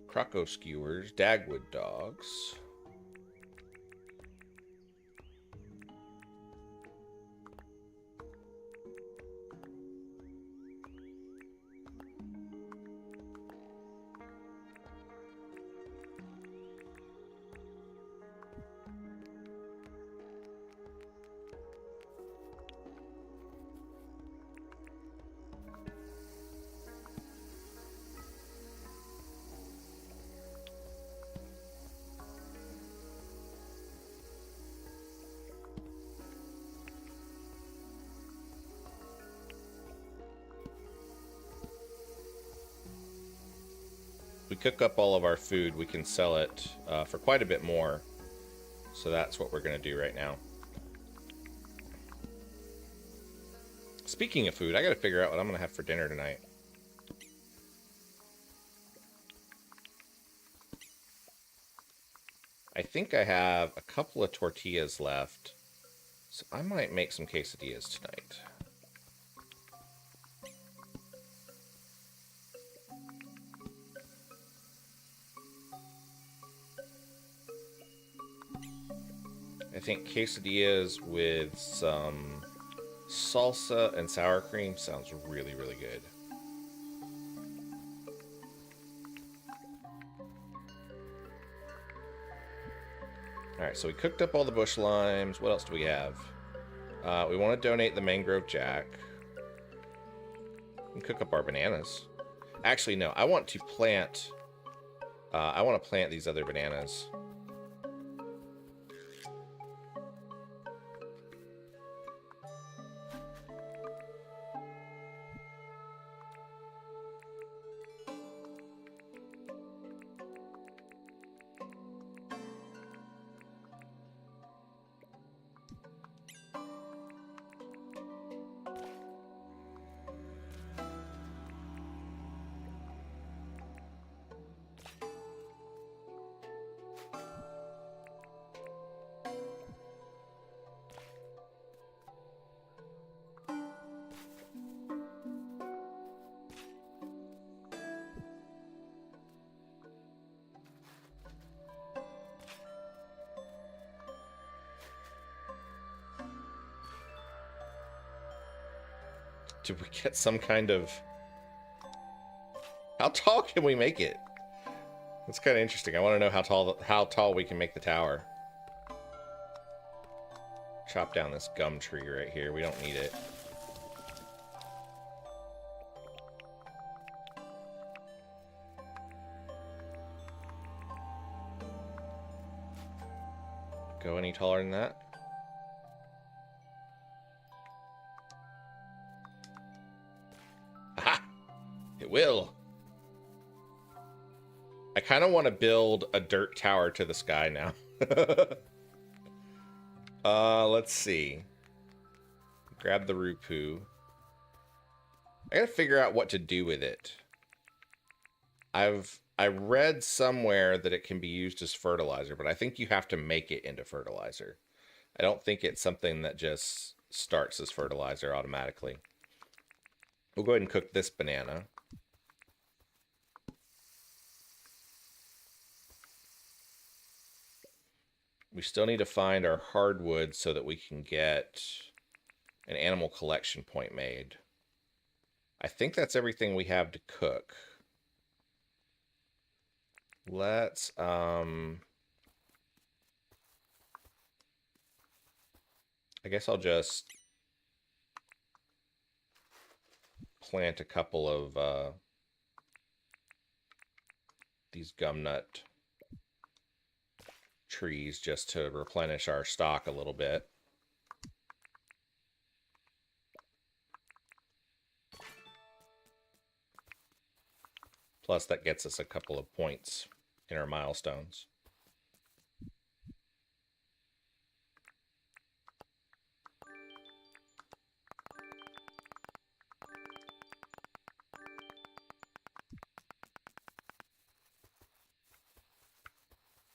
Croco skewers, Dagwood dogs. we cook up all of our food, we can sell it for quite a bit more. So that's what we're going to do right now. Speaking of food, I got to figure out what I'm going to have for dinner tonight. I think I have a couple of tortillas left, so I might make some quesadillas tonight. I think quesadillas with some salsa and sour cream sounds really, really good. Alright, so we cooked up all the bush limes. What else do we have? We want to donate the mangrove jack. And cook up our bananas. Actually, no. I want to plant these other bananas. Did we get some kind of... How tall can we make it? That's kind of interesting. I want to know how tall we can make the tower. Chop down this gum tree right here. We don't need it. Go any taller than that? Aha! It will. I kind of want to build a dirt tower to the sky now. Let's see. Grab the Rupu. I gotta figure out what to do with it. I read somewhere that it can be used as fertilizer, but I think you have to make it into fertilizer. I don't think it's something that just starts as fertilizer automatically. We'll go ahead and cook this banana. We still need to find our hardwood so that we can get an animal collection point made. I think that's everything we have to cook. Let's, I guess I'll just plant a couple of these gum nut trees just to replenish our stock a little bit. Plus that gets us a couple of points in our milestones.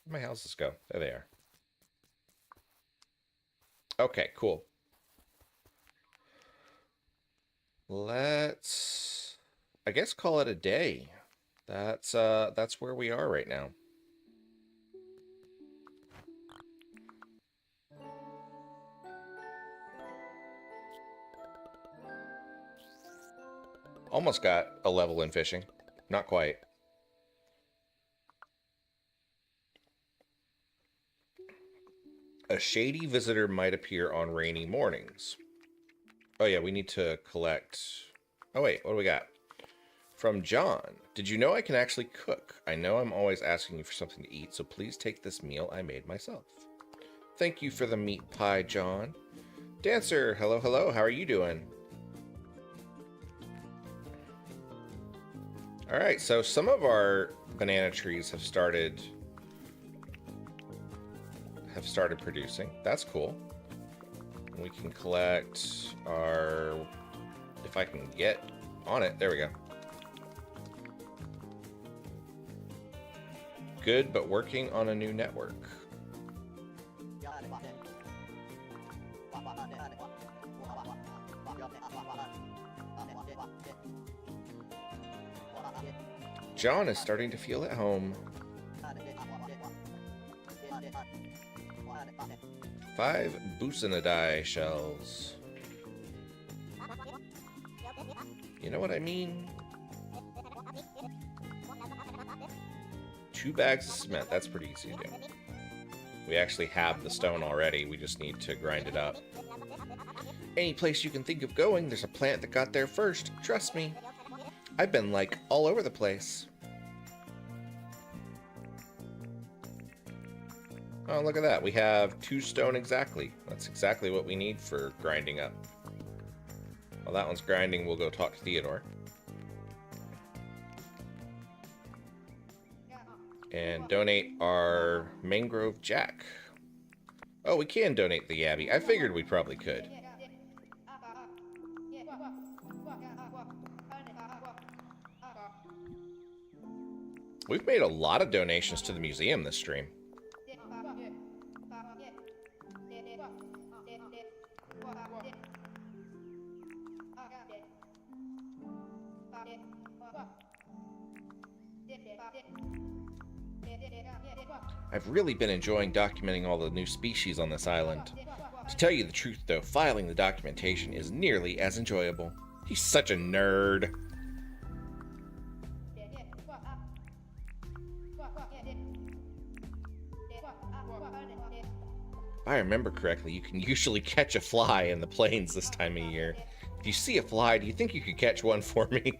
Where'd my houses go? There they are. Okay, cool. Let's, I guess, call it a day. That's where we are right now. Almost got a level in fishing. Not quite. A shady visitor might appear on rainy mornings. Oh yeah, we need to collect... Oh wait, what do we got? From John. Did you know I can actually cook? I know I'm always asking you for something to eat, so please take this meal I made myself. Thank you for the meat pie, John. Dancer, hello, hello. How are you doing? All right, so some of our banana trees have started producing. That's cool. We can collect our, if I can get on it, there we go. Good, but working on a new network. John is starting to feel at home. 5 Busanadai shells. You know what I mean? 2 bags of cement. That's pretty easy to do. We actually have the stone already. We just need to grind it up. Any place you can think of going, there's a plant that got there first. Trust me. I've been, like, all over the place. Oh, look at that. We have 2 stone exactly. That's exactly what we need for grinding up. While that one's grinding, we'll go talk to Theodore. And donate our mangrove jack. Oh, we can donate the yabby. I figured we probably could. We've made a lot of donations to the museum this stream. I've really been enjoying documenting all the new species on this island. To tell you the truth, though, filing the documentation is nearly as enjoyable. He's such a nerd. If I remember correctly, you can usually catch a fly in the plains this time of year. If you see a fly, do you think you could catch one for me?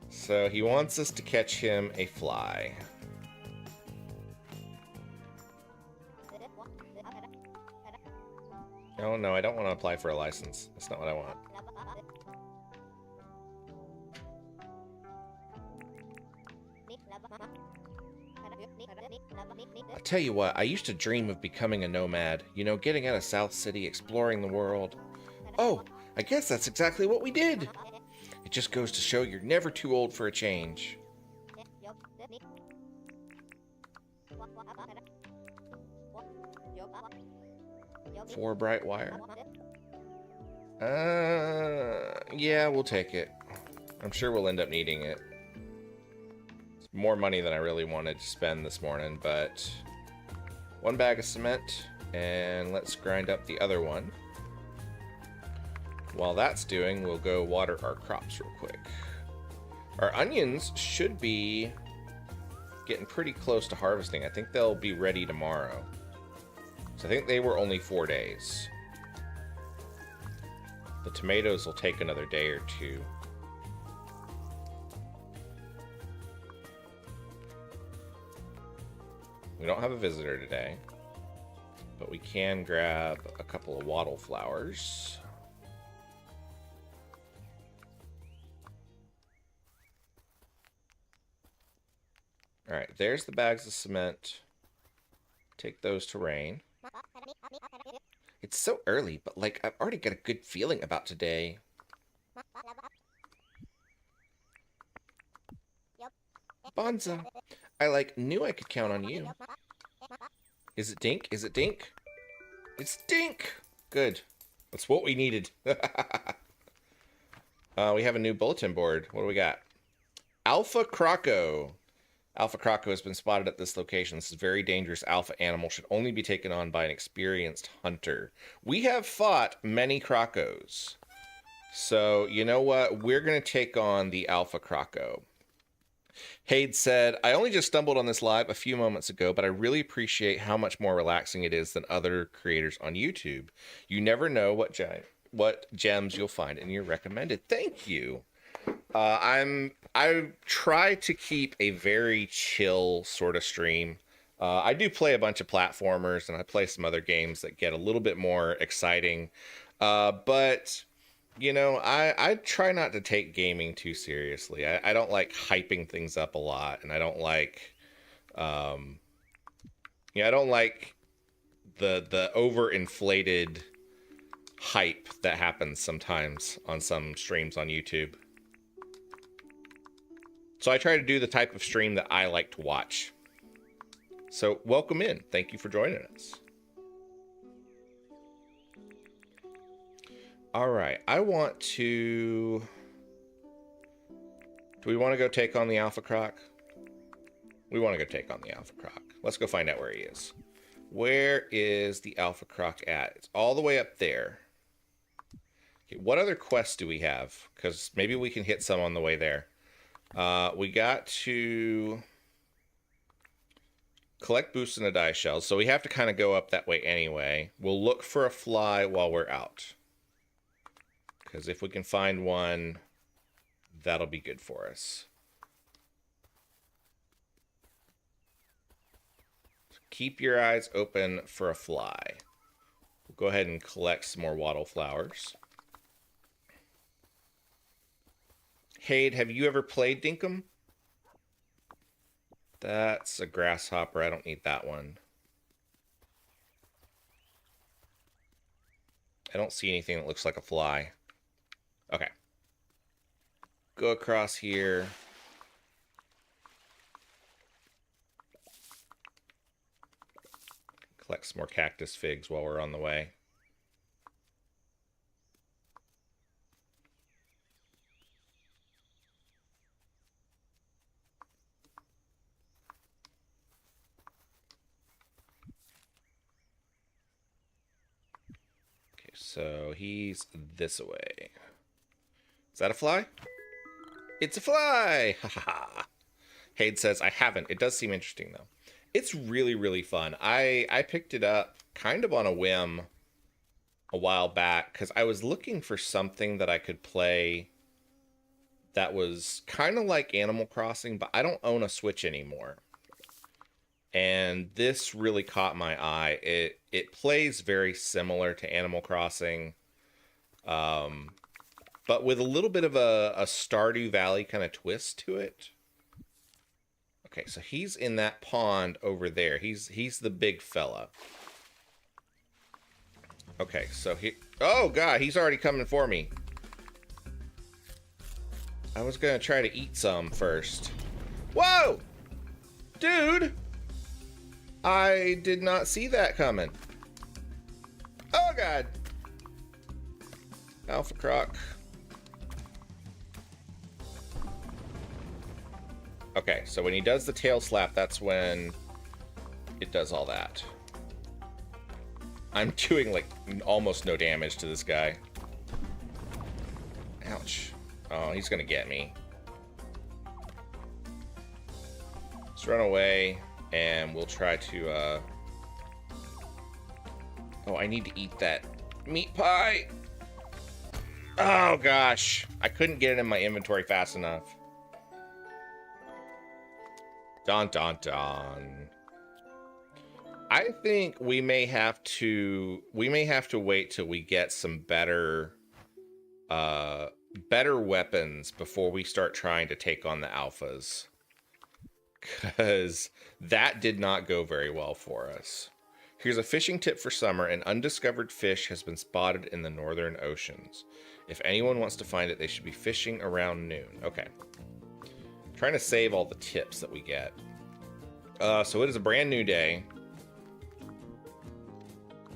So he wants us to catch him a fly. Oh no, I don't want to apply for a license. That's not what I want. I'll tell you what, I used to dream of becoming a nomad. You know, getting out of South City, exploring the world. Oh, I guess that's exactly what we did. It just goes to show you're never too old for a change. 4 bright wire. Yeah, we'll take it. I'm sure we'll end up needing it. It's more money than I really wanted to spend this morning, but 1 bag of cement, and let's grind up the other one. While that's doing, we'll go water our crops real quick. Our onions should be getting pretty close to harvesting. I think they'll be ready tomorrow. So I think they were only 4 days. The tomatoes will take another day or 2. We don't have a visitor today, but we can grab a couple of wattle flowers. All right, there's the bags of cement. Take those to Rain. It's so early, but like I've already got a good feeling about today. Bonza, I like knew I could count on you. Is it Dink? Is it Dink? It's Dink! Good. That's what we needed. We have a new bulletin board. What do we got? Alpha Croco. Alpha Croco has been spotted at this location. This is a very dangerous alpha animal. Should only be taken on by an experienced hunter. We have fought many Crocos. So, you know what? We're going to take on the Alpha Croco. Hade said, I only just stumbled on this live a few moments ago, but I really appreciate how much more relaxing it is than other creators on YouTube. You never know what gems you'll find in your recommended. Thank you. I try to keep a very chill sort of stream. I do play a bunch of platformers, and I play some other games that get a little bit more exciting. But You know, I try not to take gaming too seriously. I don't like hyping things up a lot, and I don't like, um, I don't like the overinflated hype that happens sometimes on some streams on YouTube. So I try to do the type of stream that I like to watch. So welcome in. Thank you for joining us. All right, I want to... Do we want to go take on the Alpha Croc? We want to go take on the Alpha Croc. Let's go find out where he is. Where is the Alpha Croc at? It's all the way up there. Okay, what other quests do we have? Because maybe we can hit some on the way there. We got to collect boosts in the die shells, so we have to kind of go up that way anyway. We'll look for a fly while we're out. Because if we can find one, that'll be good for us. So keep your eyes open for a fly. We'll go ahead and collect some more wattle flowers. Hade, have you ever played Dinkum? That's a grasshopper. I don't need that one. I don't see anything that looks like a fly. Okay. Go across here. Collect some more cactus figs while we're on the way. Okay, so he's this way. Is that a fly? It's a fly! Ha ha ha. Hade says, I haven't. It does seem interesting, though. It's really, really fun. I picked it up kind of on a whim a while back because I was looking for something that I could play that was kind of like Animal Crossing, but I don't own a Switch anymore. And this really caught my eye. It plays very similar to Animal Crossing, but with a little bit of a Stardew Valley kind of twist to it. Okay, so he's in that pond over there. He's the big fella. Okay, so he... Oh, God, he's already coming for me. I was going to try to eat some first. Whoa! Dude! I did not see that coming. Oh, God. Alpha Croc. Okay, so when he does the tail slap, that's when it does all that. I'm doing, like, almost no damage to this guy. Ouch. Oh, he's gonna get me. Let's run away, and we'll try to, Oh, I need to eat that meat pie! Oh, gosh. I couldn't get it in my inventory fast enough. Dun, dun, dun. I think we may have to wait till we get some better weapons before we start trying to take on the alphas. Cause that did not go very well for us. Here's a fishing tip for summer. An undiscovered fish has been spotted in the northern oceans. If anyone wants to find it, they should be fishing around noon. Okay. Trying to save all the tips that we get. So it is a brand new day.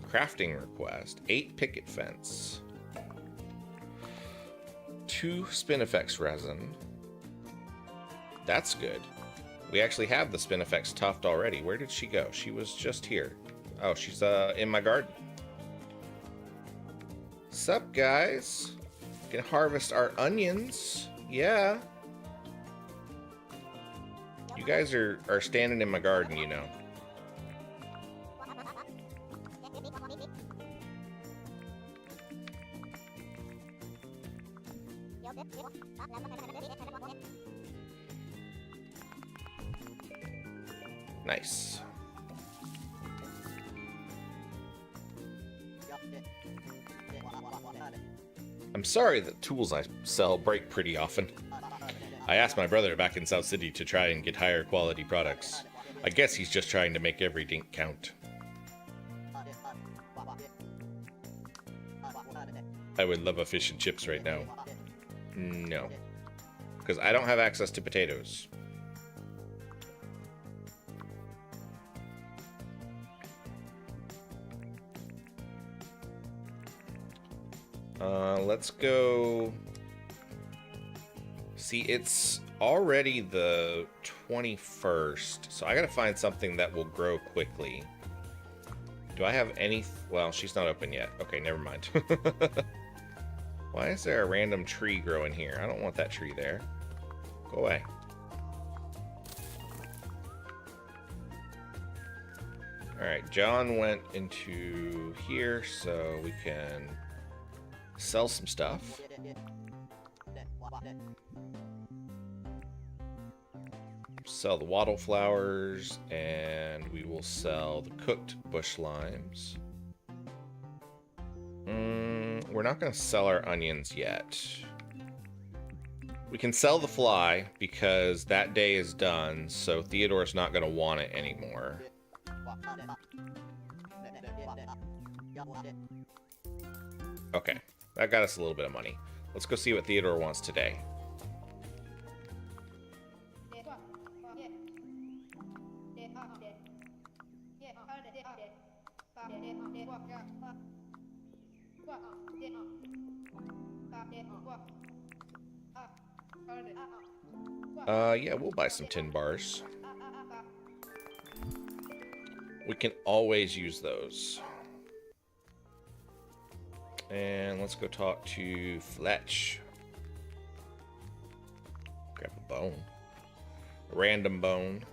Crafting request. 8 picket fence. 2 Spinifex resin. That's good. We actually have the Spinifex tuft already. Where did she go? She was just here. Oh, she's in my garden. Sup, guys? Can harvest our onions. Yeah. You guys are standing in my garden, you know. Nice. I'm sorry that tools I sell break pretty often. I asked my brother back in South City to try and get higher quality products. I guess he's just trying to make every dink count. I would love a fish and chips right now. No. Because I don't have access to potatoes. Let's go... See, it's already the 21st, so I gotta find something that will grow quickly. Do I have any... Well, she's not open yet. Okay, never mind. Why is there a random tree growing here? I don't want that tree there. Go away. Alright, John went into here, so we can sell some stuff. Sell the wattle flowers, and we will sell the cooked bush limes. We're not going to sell our onions yet. We can sell the fly because that day is done, so Theodore's not going to want it anymore. Okay, that got us a little bit of money. Let's go see what Theodore wants today. Yeah, we'll buy some tin bars. We can always use those. And let's go talk to Fletch. Grab a bone. A random bone.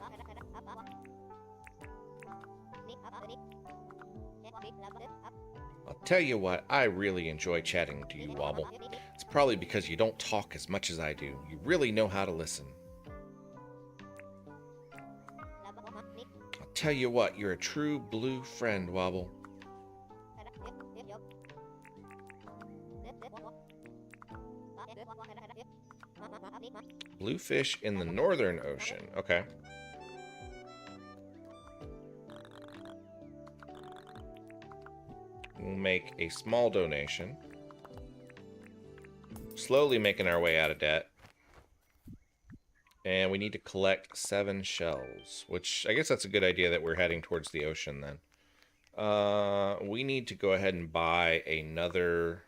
I'll tell you what, I really enjoy chatting to you, Wobble. It's probably because you don't talk as much as I do. You really know how to listen. I'll tell you what, you're a true blue friend, Wobble. Bluefish in the Northern Ocean. Okay. We'll make a small donation. Slowly making our way out of debt. And we need to collect 7 shells, which I guess that's a good idea that we're heading towards the ocean then. We need to go ahead and buy another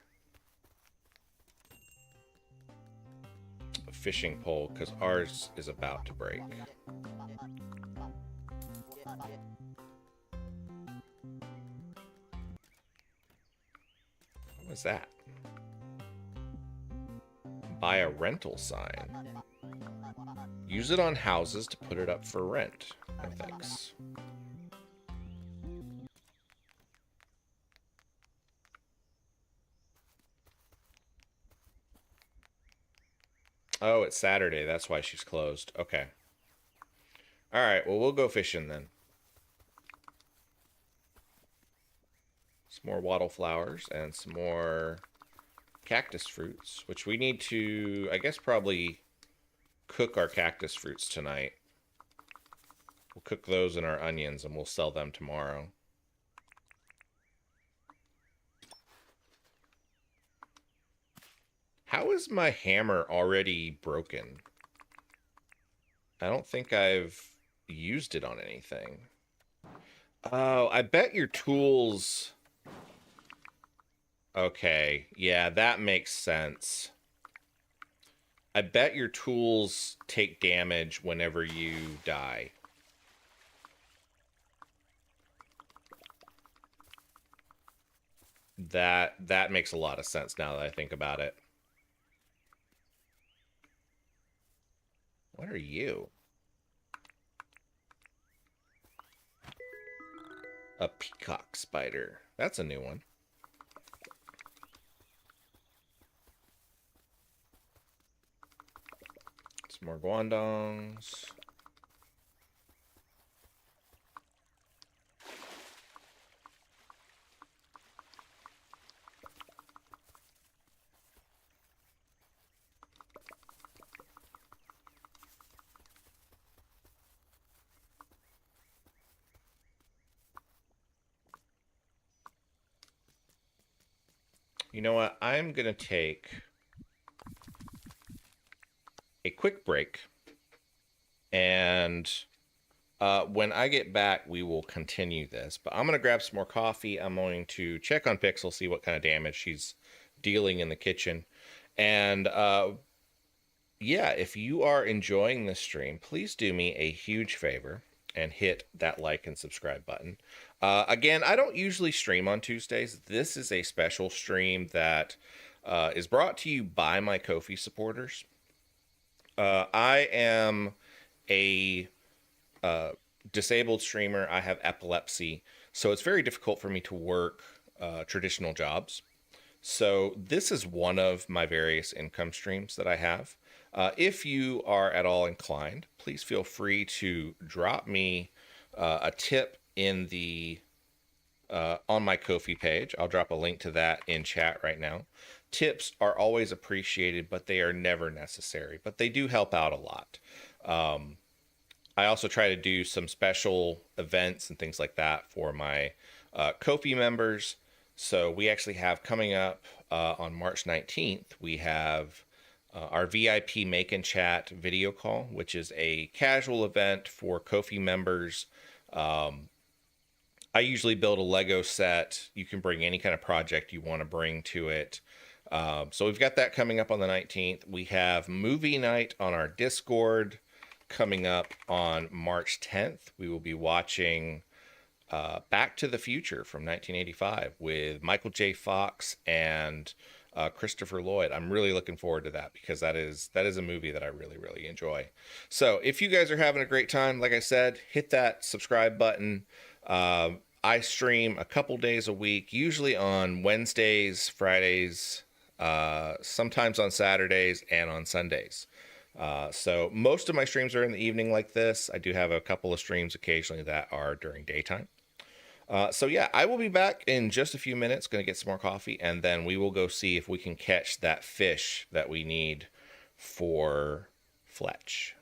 fishing pole because ours is about to break. What was that? Buy a rental sign. Use it on houses to put it up for rent. No thanks. Oh, it's Saturday. That's why she's closed. Okay. Alright, well, we'll go fishing then. Some more wattle flowers and some more cactus fruits, which we need to, I guess, probably cook our cactus fruits tonight. We'll cook those in our onions and we'll sell them tomorrow. How is my hammer already broken? I don't think I've used it on anything. Oh, I bet your tools... Okay, yeah, that makes sense. I bet your tools take damage whenever you die. That makes a lot of sense now that I think about it. What are you? A peacock spider. That's a new one. Some more guandongs. You know what? I'm going to take a quick break, and when I get back, we will continue this. But I'm going to grab some more coffee. I'm going to check on Pixel, see what kind of damage she's dealing in the kitchen. And yeah, if you are enjoying this stream, please do me a huge favor and hit that like and subscribe button. Again, I don't usually stream on Tuesdays. This is a special stream that is brought to you by my Ko-fi supporters. I am a disabled streamer. I have epilepsy, so it's very difficult for me to work traditional jobs. So this is one of my various income streams that I have. If you are at all inclined, please feel free to drop me a tip in the on my Ko-fi page. I'll drop a link to that in chat right now. Tips are always appreciated, but they are never necessary. But they do help out a lot. I also try to do some special events and things like that for my Ko-fi members. So we actually have coming up on March 19th, we have our VIP Make and Chat video call, which is a casual event for Ko-fi members. I usually build a Lego set. You can bring any kind of project you want to bring to it. So we've got that coming up on the 19th. We have movie night on our Discord coming up on March 10th. We will be watching Back to the Future from 1985 with Michael J. Fox and Christopher Lloyd. I'm really looking forward to that because that is a movie that I really, really enjoy. So if you guys are having a great time, like I said, hit that subscribe button. I stream a couple days a week, usually on Wednesdays, Fridays, sometimes on Saturdays and on Sundays. So most of my streams are in the evening like this. I do have a couple of streams occasionally that are during daytime. So yeah, I will be back in just a few minutes, going to get some more coffee, and then we will go see if we can catch that fish that we need for Fletch.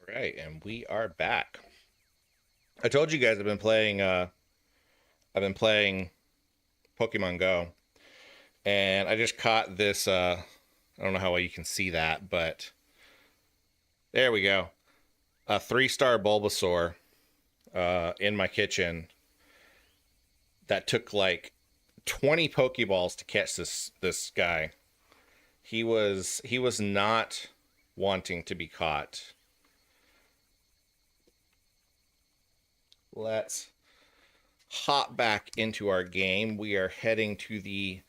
Right, and we are back. I told you guys I've been playing Pokemon Go, and I just caught this I don't know how well you can see that, but there we go. A 3-star Bulbasaur in my kitchen that took like 20 Pokeballs to catch this guy. He was not wanting to be caught. Let's hop back into our game. We are heading to the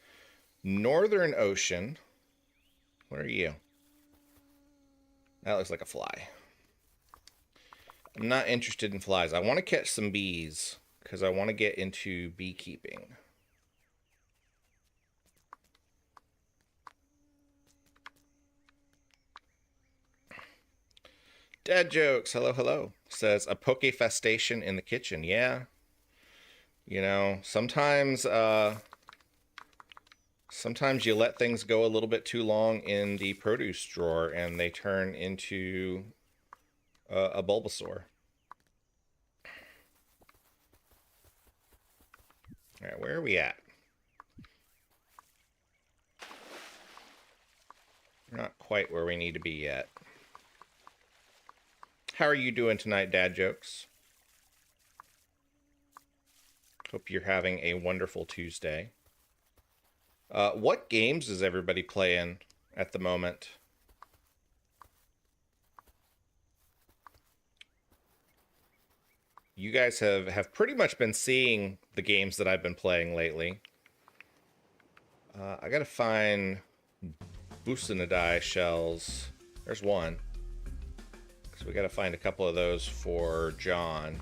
Northern Ocean. What are you? That looks like a fly. I'm not interested in flies. I want to catch some bees because I want to get into beekeeping. Dad jokes. Hello, hello. Says a pokefestation in the kitchen. Yeah. You know, sometimes you let things go a little bit too long in the produce drawer and they turn into a Bulbasaur. All right, where are we at? We're not quite where we need to be yet. How are you doing tonight, Dad jokes? Hope you're having a wonderful Tuesday. What games is everybody playing at the moment? You guys have pretty much been seeing the games that I've been playing lately. I gotta find Busanadai shells. There's one. So we gotta find a couple of those for John.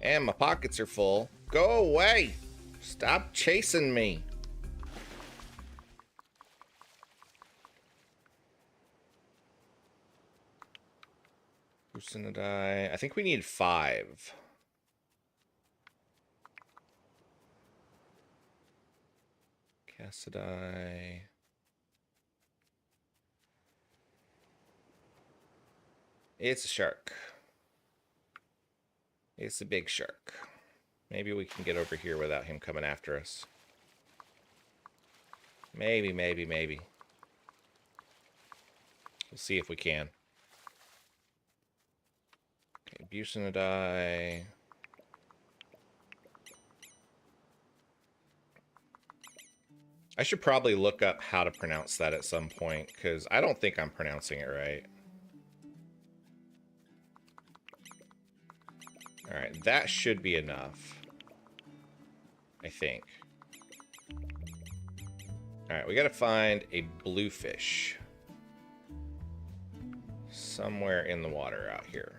And my pockets are full. Go away! Stop chasing me! Busanadai. I think we need 5. Cassadai. It's a shark. It's a big shark. Maybe we can get over here without him coming after us. Maybe. We'll see if we can. Okay, Busanadai. I should probably look up how to pronounce that at some point, because I don't think I'm pronouncing it right. Alright, that should be enough. I think. Alright, we gotta find a bluefish. Somewhere in the water out here.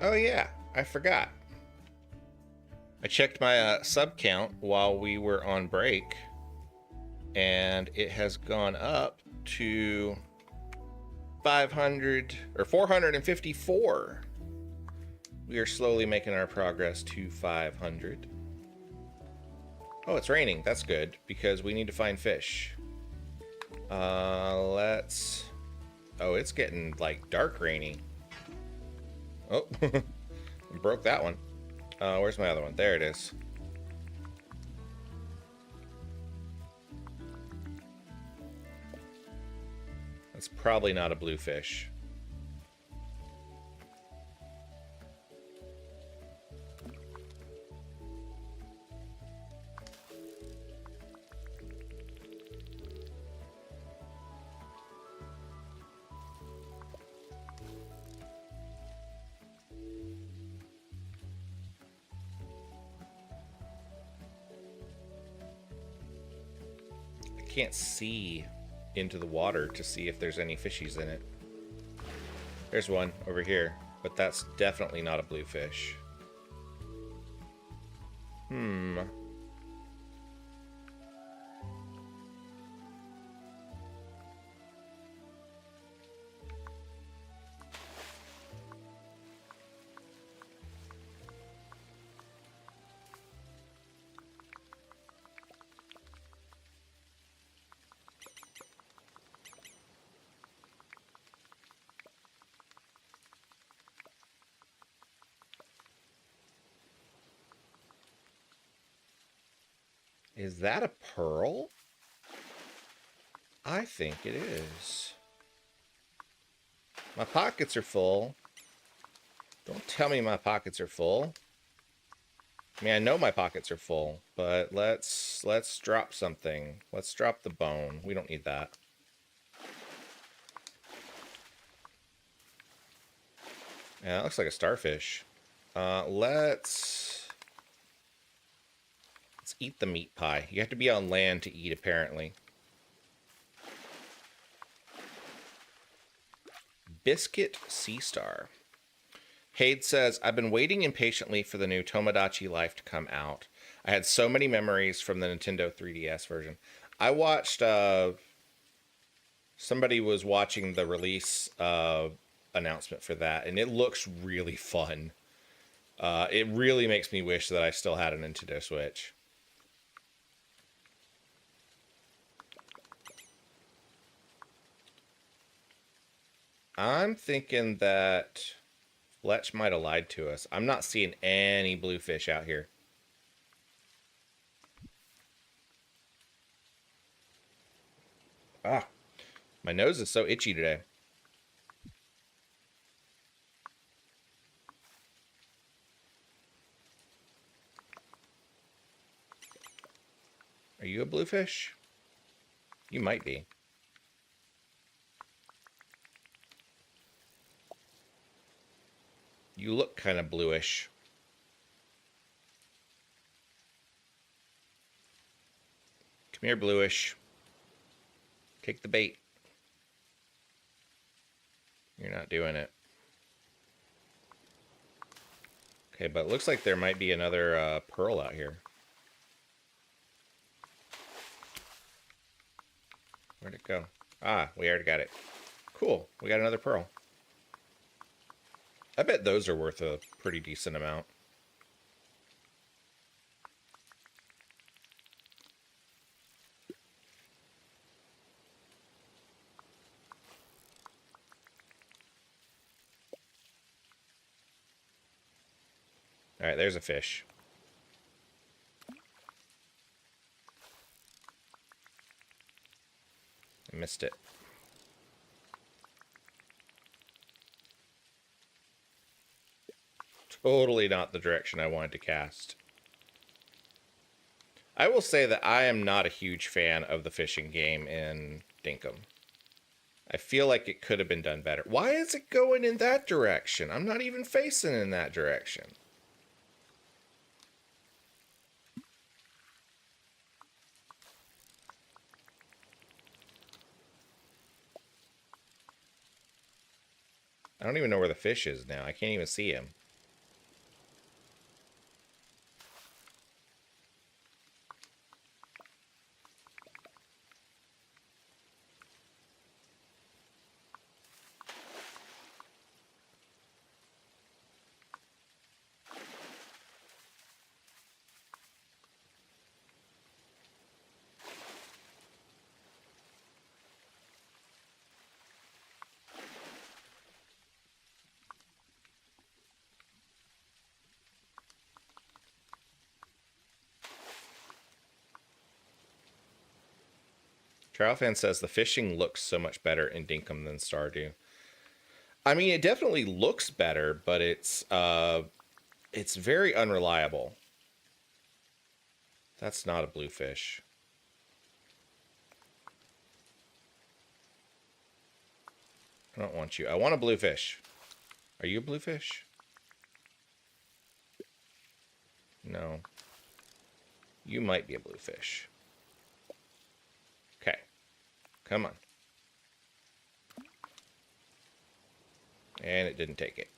Oh yeah, I forgot. I checked my sub count while we were on break, and it has gone up to 500 or 454. We are slowly making our progress to 500. Oh, it's raining. That's good because we need to find fish. Let's. Oh, it's getting like dark rainy. Oh, broke that one. Where's my other one? There it is. That's probably not a bluefish. Can't see into the water to see if there's any fishies in it. There's one over here, but that's definitely not a bluefish. Hmm. Is that a pearl? I think it is. My pockets are full. Don't tell me my pockets are full. I mean, I know my pockets are full, but let's drop something. Let's drop the bone. We don't need that. Yeah, that looks like a starfish. Let's eat the meat pie. You have to be on land to eat, apparently. Biscuit Sea Star. Hade says, I've been waiting impatiently for the new Tomodachi Life to come out. I had so many memories from the Nintendo 3DS version. I watched, somebody was watching the release announcement for that, and it looks really fun. It really makes me wish that I still had a Nintendo Switch. I'm thinking that Fletch might have lied to us. I'm not seeing any bluefish out here. Ah, my nose is so itchy today. Are you a bluefish? You might be. You look kind of bluish. Come here, bluish. Take the bait. You're not doing it. Okay, but it looks like there might be another pearl out here. Where'd it go? Ah, we already got it. Cool. We got another pearl. I bet those are worth a pretty decent amount. Alright, there's a fish. I missed it. Totally not the direction I wanted to cast. I will say that I am not a huge fan of the fishing game in Dinkum. I feel like it could have been done better. Why is it going in that direction? I'm not even facing in that direction. I don't even know where the fish is now. I can't even see him. Trialfan says the fishing looks so much better in Dinkum than Stardew. I mean, it definitely looks better, but it's very unreliable. That's not a bluefish. I don't want you. I want a bluefish. Are you a bluefish? No. You might be a bluefish. Okay. Come on. And it didn't take it.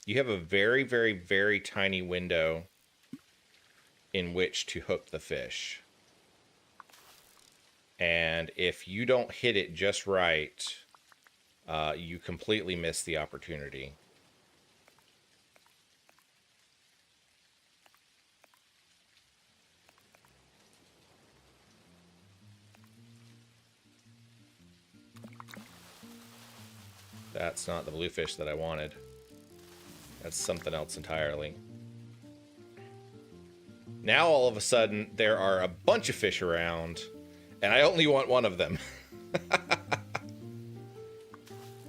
you have a very, very, very tiny window in which to hook the fish. And if you don't hit it just right, you completely miss the opportunity. That's not the bluefish that I wanted. That's something else entirely. Now all of a sudden, there are a bunch of fish around, and I only want one of them.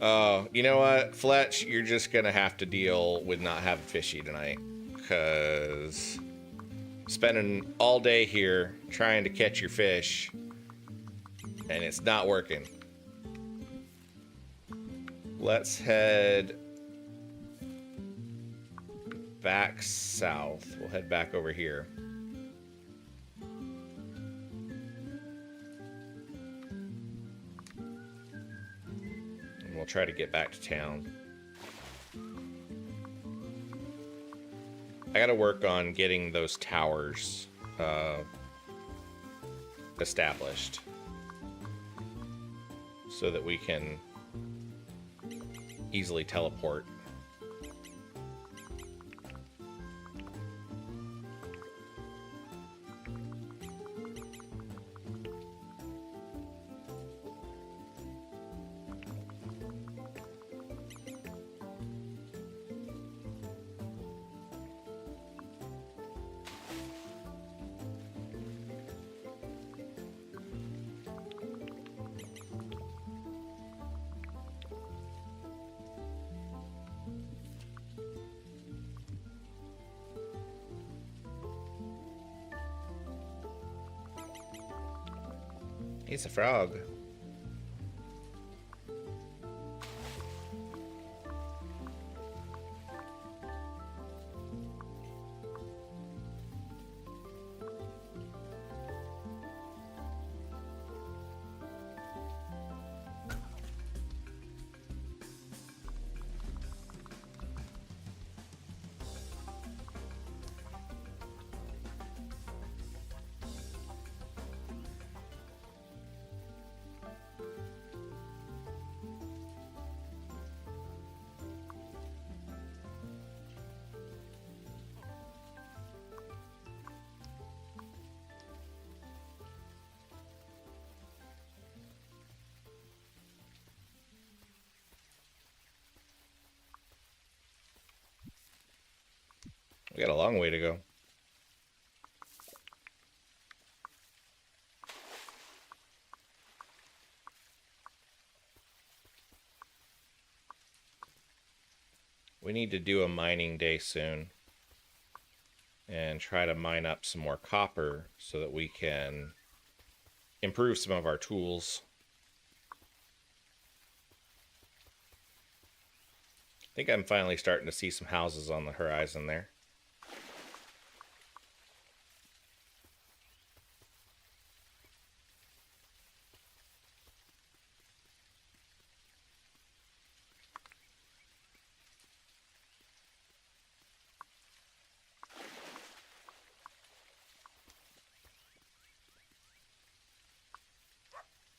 Oh, you know what, Fletch? You're just gonna have to deal with not having fishy tonight, because spending all day here trying to catch your fish, and it's not working. Let's head back south. We'll head back over here. And we'll try to get back to town. I gotta work on getting those towers established so that we can easily teleport. He's a frog. We got a long way to go. We need to do a mining day soon and try to mine up some more copper so that we can improve some of our tools. I think I'm finally starting to see some houses on the horizon there.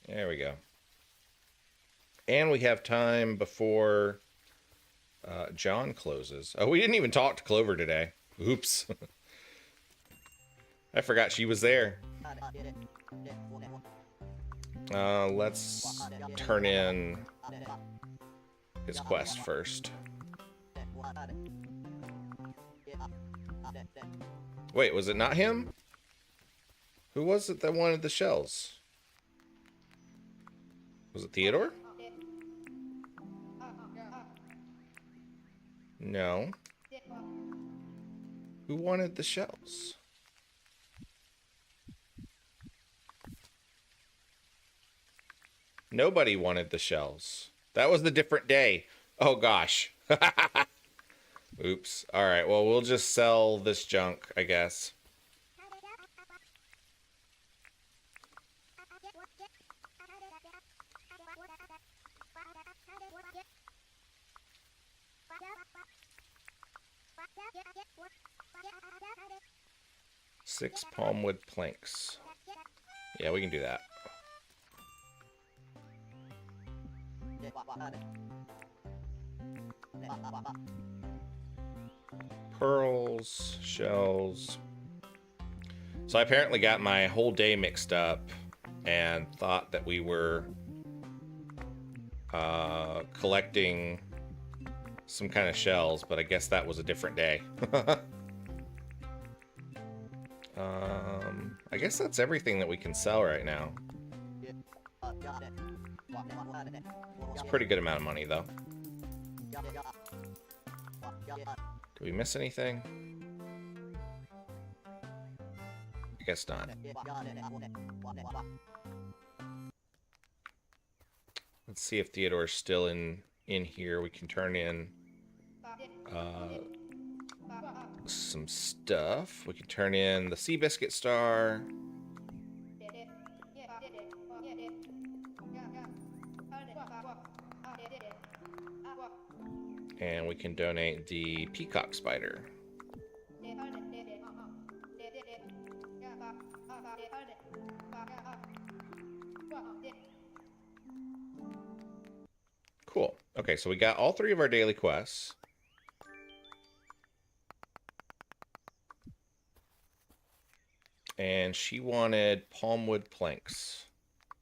There we go. And we have time before John closes. Oh, we didn't even talk to Clover today. Oops. I forgot she was there. Let's turn in his quest first. Wait, was it not him? Who was it that wanted the shells? Was it Theodore? No. Who wanted the shells? Nobody wanted the shells. That was the different day. Oh gosh. Oops. Alright, well, we'll just sell this junk, I guess. 6 palm wood planks. Yeah, we can do that. Pearls, shells. So I apparently got my whole day mixed up and thought that we were collecting some kind of shells, but I guess that was a different day. I guess that's everything that we can sell right now. It's a pretty good amount of money, though. Did we miss anything? I guess not. Let's see if Theodore's still in here. We can turn in some stuff. We can turn in the Seabiscuit Star. And we can donate the Peacock Spider. Cool. Okay, so we got all 3 of our daily quests. And she wanted palmwood planks.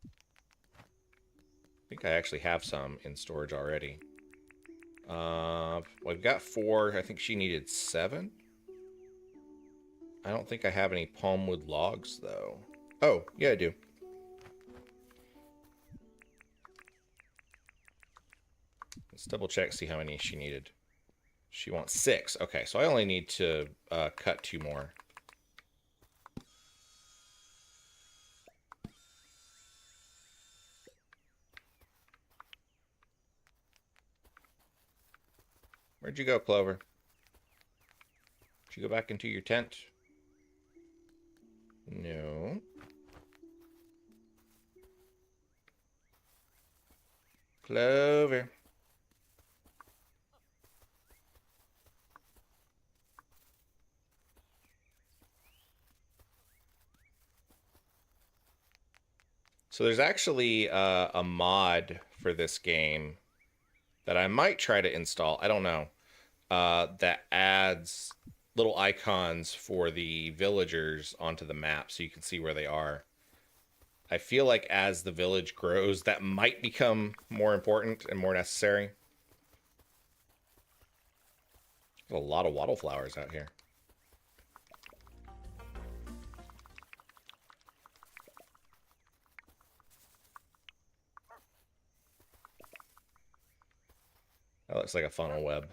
I think I actually have some in storage already. We've got 4. I think she needed 7. I don't think I have any palmwood logs, though. Oh, yeah, I do. Let's double check, see how many she needed. She wants 6. Okay, so I only need to cut 2 more. Where'd you go, Clover? Did you go back into your tent? No. Clover. So there's actually a mod for this game that I might try to install. I don't know. That adds little icons for the villagers onto the map so you can see where they are. I feel like as the village grows, that might become more important and more necessary. There's a lot of wattle flowers out here. That looks like a funnel web.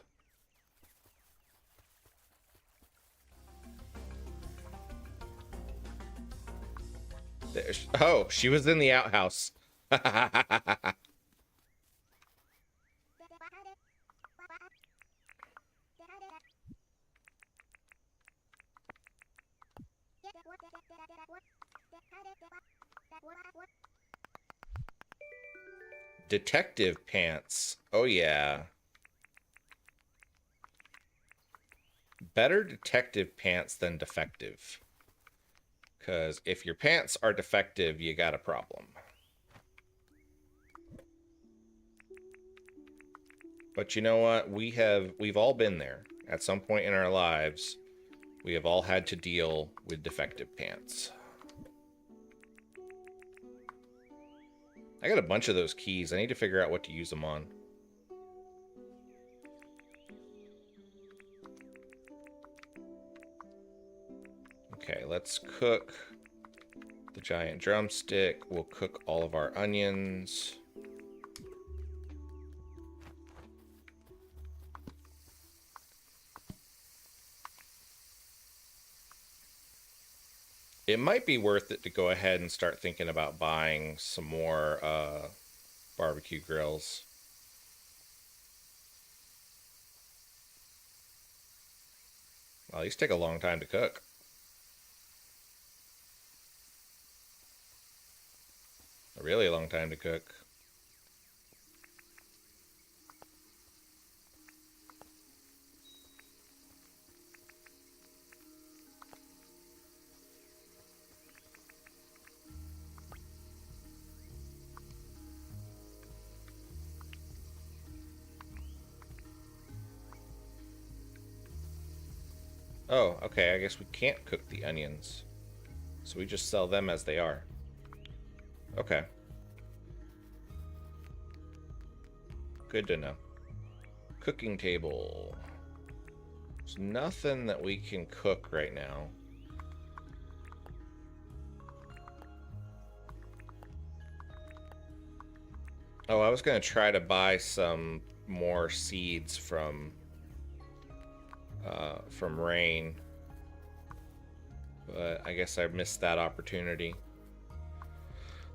Oh, she was in the outhouse. Detective pants. Oh, yeah. Better detective pants than defective. Because if your pants are defective, you got a problem. But you know what? We've all been there. At some point in our lives, we have all had to deal with defective pants. I got a bunch of those keys. I need to figure out what to use them on. Okay, let's cook the giant drumstick. We'll cook all of our onions. It might be worth it to go ahead and start thinking about buying some more barbecue grills. Well, these take a long time to cook. A really long time to cook. Oh, okay, I guess we can't cook the onions. So we just sell them as they are. Okay. Good to know. Cooking table. There's nothing that we can cook right now. Oh, I was going to try to buy some more seeds from Rain, but I guess I missed that opportunity.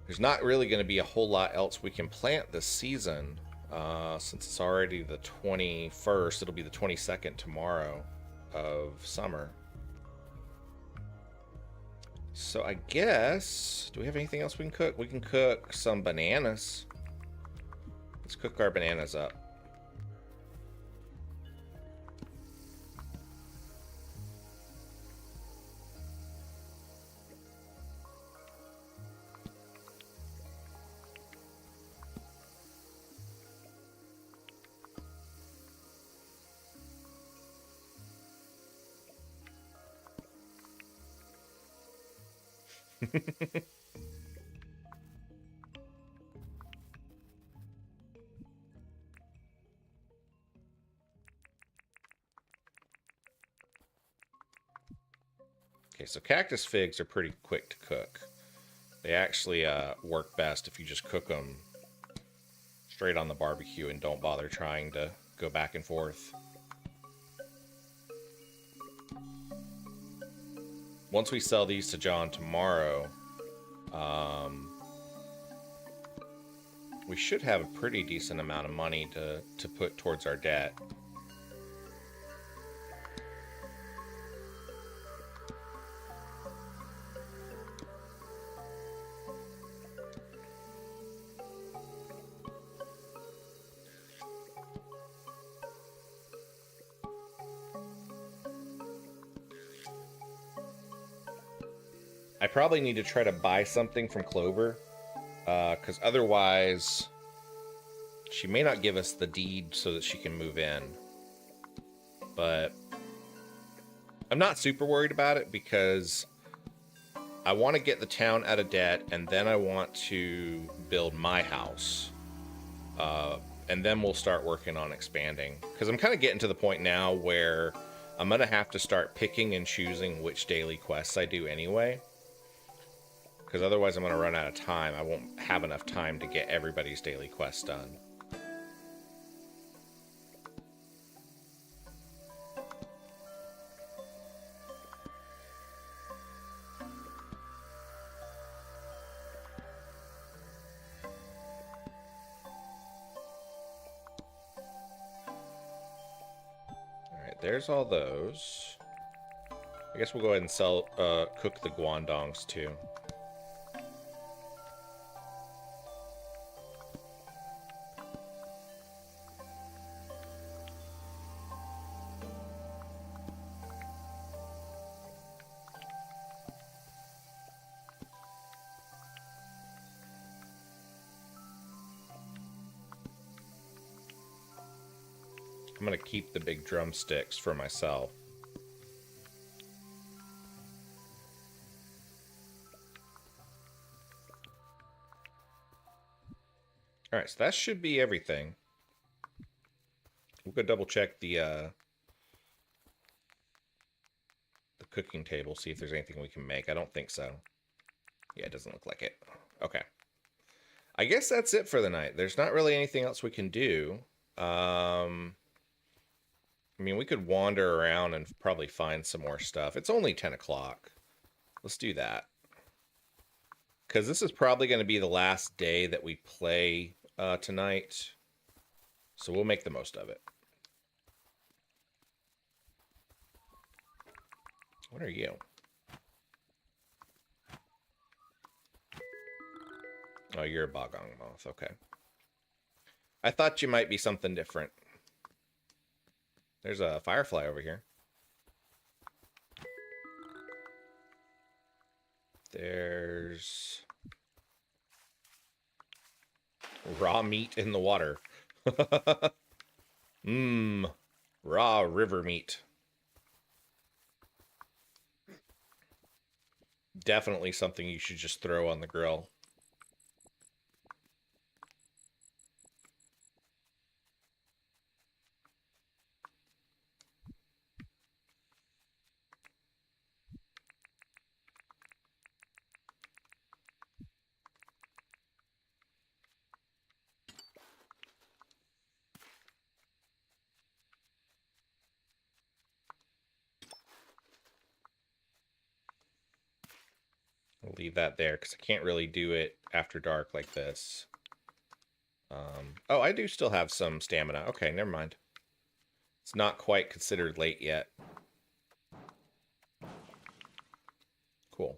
There's not really going to be a whole lot else we can plant this season, since it's already the 21st. It'll be the 22nd tomorrow of summer. So I guess, do we have anything else we can cook? We can cook some bananas. Let's cook our bananas up. Okay, so cactus figs are pretty quick to cook. They actually work best if you just cook them straight on the barbecue and don't bother trying to go back and forth. Once we sell these to John tomorrow, we should have a pretty decent amount of money to put towards our debt. I probably need to try to buy something from Clover, because otherwise she may not give us the deed so that she can move in. But I'm not super worried about it because I want to get the town out of debt, and then I want to build my house. And then we'll start working on expanding. Because I'm kind of getting to the point now where I'm going to have to start picking and choosing which daily quests I do anyway. Because otherwise I'm going to run out of time. I won't have enough time to get everybody's daily quest done. Alright, there's all those. I guess we'll go ahead and cook the guandongs too. I'm going to keep the big drumsticks for myself. Alright, so that should be everything. We'll go double check the cooking table, see if there's anything we can make. I don't think so. Yeah, it doesn't look like it. Okay. I guess that's it for the night. There's not really anything else we can do. I mean, we could wander around and probably find some more stuff. It's only 10 o'clock. Let's do that. Because this is probably going to be the last day that we play tonight. So we'll make the most of it. What are you? Oh, you're a bogong moth. Okay. I thought you might be something different. There's a firefly over here. There's raw meat in the water. Mmm. Raw river meat. Definitely something you should just throw on the grill. I'll leave that there because I can't really do it after dark like this. Oh, I do still have some stamina. Okay, never mind. It's not quite considered late yet. Cool.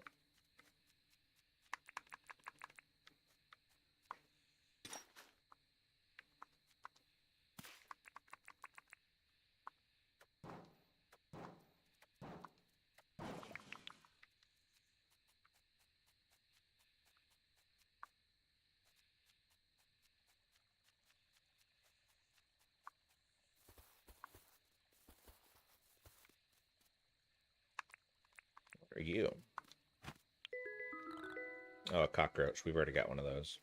What are you? Oh, a cockroach. We've already got one of those.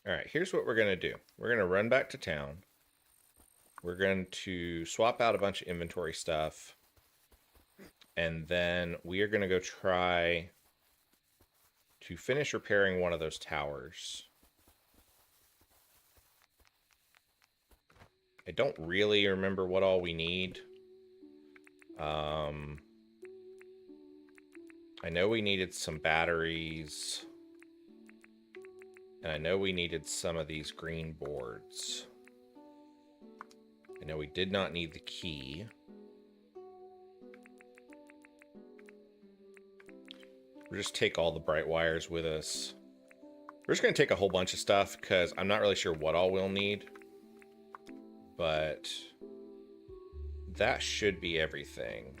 All right, here's what we're going to do. We're going to run back to town. We're going to swap out a bunch of inventory stuff. And then we are going to go try to finish repairing one of those towers. I don't really remember what all we need. I know we needed some batteries. And I know we needed some of these green boards. I know we did not need the key. We'll just take all the bright wires with us. We're just going to take a whole bunch of stuff because I'm not really sure what all we'll need. But that should be everything.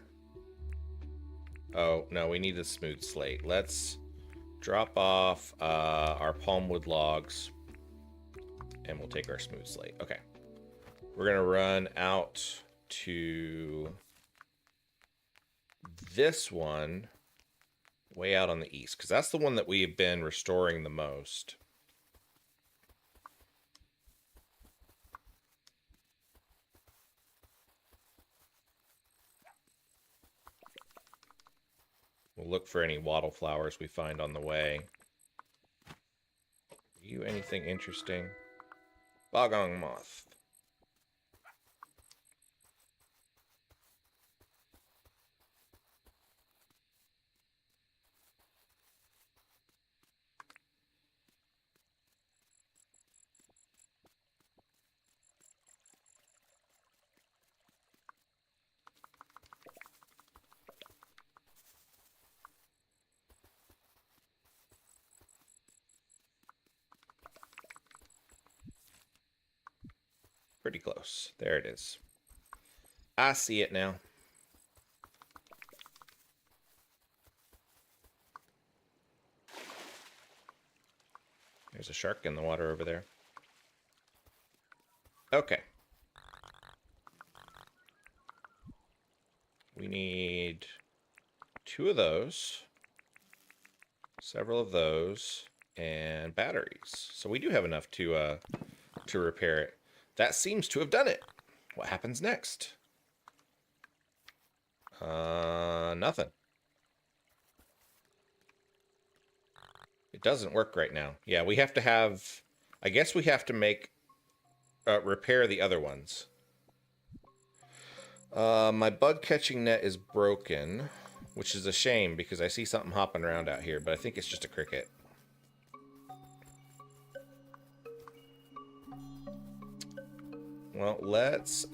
Oh, no, we need a smooth slate. Let's drop off our palmwood logs and we'll take our smooth slate. Okay. We're going to run out to this one way out on the east because that's the one that we have been restoring the most. We'll look for any wattle flowers we find on the way. Are you anything interesting? Bogong moth. Pretty close. There it is. I see it now. There's a shark in the water over there. Okay. We need 2 of those, several of those, and batteries. So we do have enough to repair it. That seems to have done it. What happens next? Nothing. It doesn't work right now. Yeah, we have to have... I guess we have to make... repair the other ones. My bug catching net is broken, which is a shame because I see something hopping around out here, but I think it's just a cricket. Well, let's,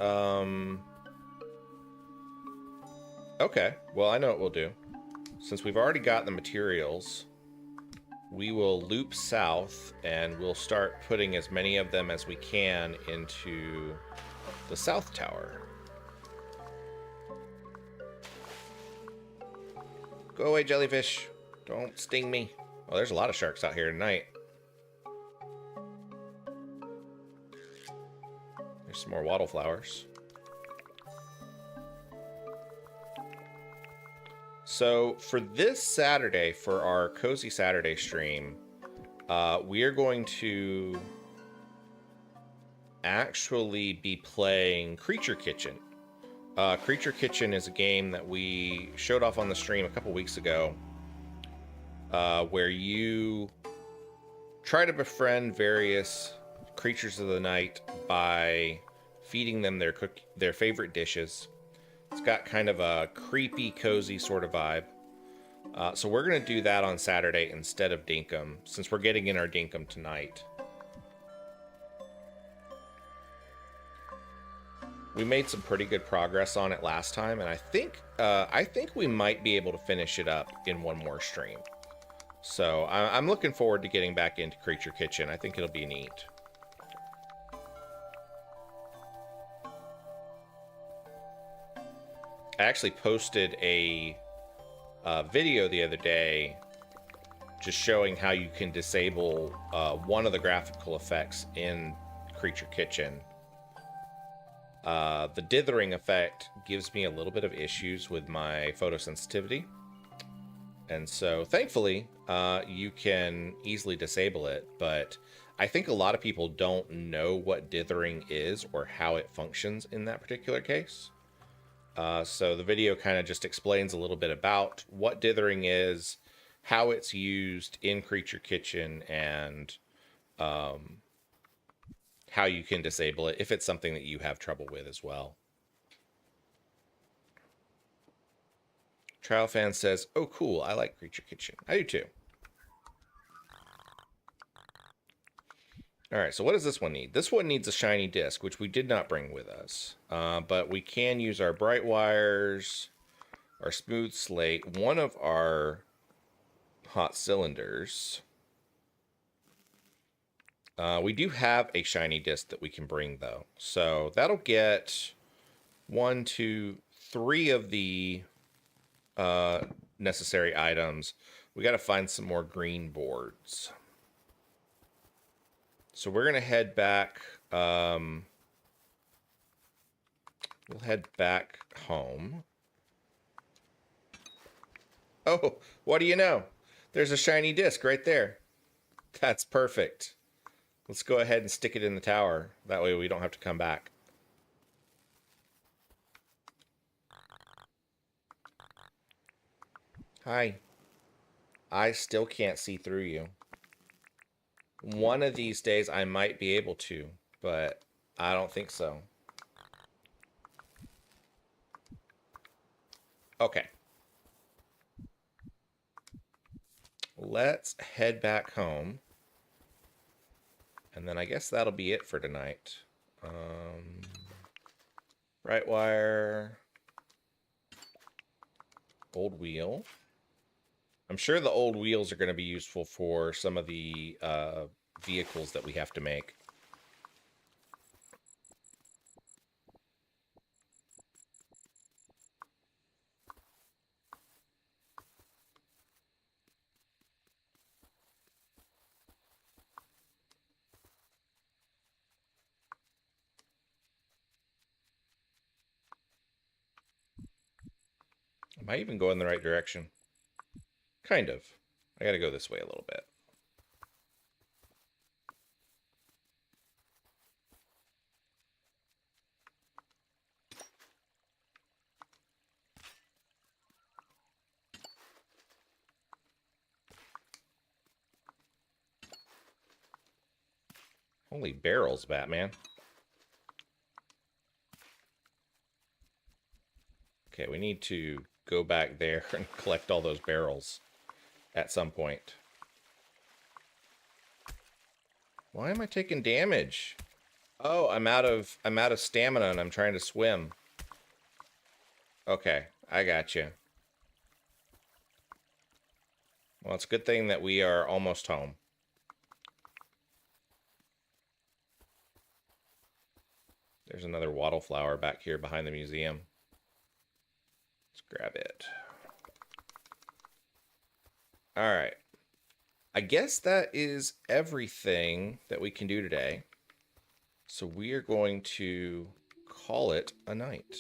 okay, well, I know what we'll do. Since we've already got the materials, we will loop south, and we'll start putting as many of them as we can into the south tower. Go away, jellyfish. Don't sting me. Oh, there's a lot of sharks out here tonight. There's some more wattle flowers. So for this Saturday, for our Cozy Saturday stream, we are going to actually be playing Creature Kitchen. Creature Kitchen is a game that we showed off on the stream a couple weeks ago, where you try to befriend various creatures of the night by feeding them their favorite dishes. It's got kind of a creepy, cozy sort of vibe. So we're going to do that on Saturday instead of Dinkum, since we're getting in our Dinkum tonight. We made some pretty good progress on it last time, and I think we might be able to finish it up in one more stream. So I'm looking forward to getting back into Creature Kitchen. I think it'll be neat. I actually posted a video the other day just showing how you can disable one of the graphical effects in Creature Kitchen. The dithering effect gives me a little bit of issues with my photosensitivity. And so thankfully, you can easily disable it, but I think a lot of people don't know what dithering is or how it functions in that particular case. So the video kind of just explains a little bit about what dithering is, how it's used in Creature Kitchen, and how you can disable it if it's something that you have trouble with as well. Trial Fan says, "Oh, cool, I like Creature Kitchen." I do too. All right, so what does this one need? This one needs a shiny disc, which we did not bring with us. But we can use our bright wires, our smooth slate, one of our hot cylinders. We do have a shiny disc that we can bring, though. So that'll get 1, 2, 3 of the necessary items. We got to find some more green boards. So we're going to head back. We'll head back home. Oh, what do you know? There's a shiny disc right there. That's perfect. Let's go ahead and stick it in the tower. That way we don't have to come back. Hi. I still can't see through you. One of these days I might be able to, but I don't think so. Okay. Let's head back home. And then I guess that'll be it for tonight. Right wire. Old wheel. I'm sure the old wheels are going to be useful for some of the vehicles that we have to make. Am I even going the right direction? Kind of. I gotta go this way a little bit. Holy barrels, Batman. Okay, we need to go back there and collect all those barrels at some point. Why am I taking damage? Oh, I'm out of stamina and I'm trying to swim. Okay, I got you. Well, it's a good thing that we are almost home. There's another wattle flower back here behind the museum. Let's grab it. All right. I guess that is everything that we can do today. So we are going to call it a night.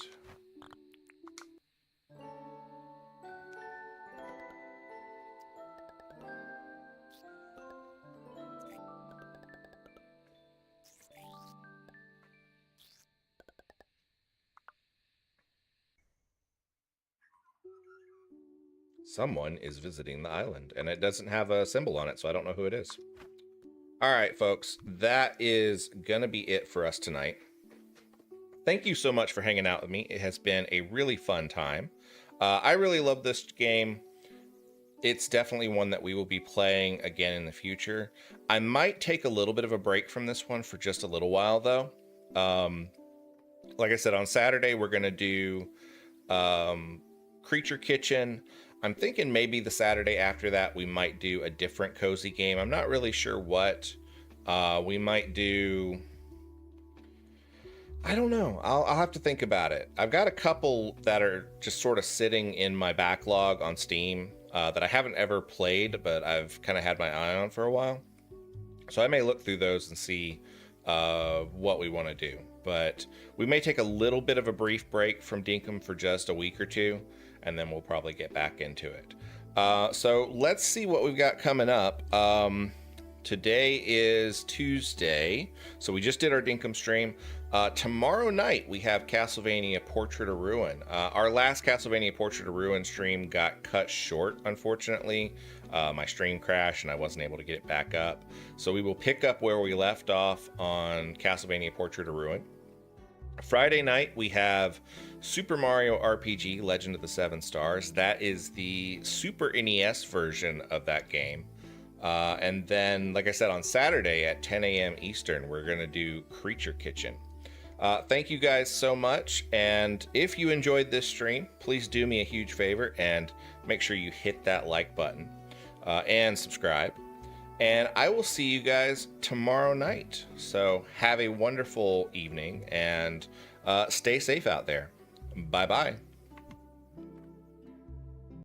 Someone is visiting the island, and it doesn't have a symbol on it, so I don't know who it is. All right, folks, that is going to be it for us tonight. Thank you so much for hanging out with me. It has been a really fun time. I really love this game. It's definitely one that we will be playing again in the future. I might take a little bit of a break from this one for just a little while, though. Like I said, on Saturday, we're going to do Creature Kitchen. I'm thinking maybe the Saturday after that, we might do a different cozy game. I'm not really sure what. We might do... I don't know. I'll have to think about it. I've got a couple that are just sort of sitting in my backlog on Steam that I haven't ever played, but I've kind of had my eye on for a while. So I may look through those and see what we want to do. But we may take a little bit of a brief break from Dinkum for just a week or two, and then we'll probably get back into it. So let's see what we've got coming up. Today is Tuesday, so we just did our Dinkum stream. Tomorrow night, we have Castlevania Portrait of Ruin. Our last Castlevania Portrait of Ruin stream got cut short, unfortunately. My stream crashed and I wasn't able to get it back up. So we will pick up where we left off on Castlevania Portrait of Ruin. Friday night, we have Super Mario RPG Legend of the Seven Stars. That is the Super NES version of that game. And then, like I said, on Saturday at 10 a.m. Eastern, we're going to do Creature Kitchen. Thank you guys so much. And if you enjoyed this stream, please do me a huge favor and make sure you hit that like button and subscribe. And I will see you guys tomorrow night. So have a wonderful evening and stay safe out there. Bye-bye.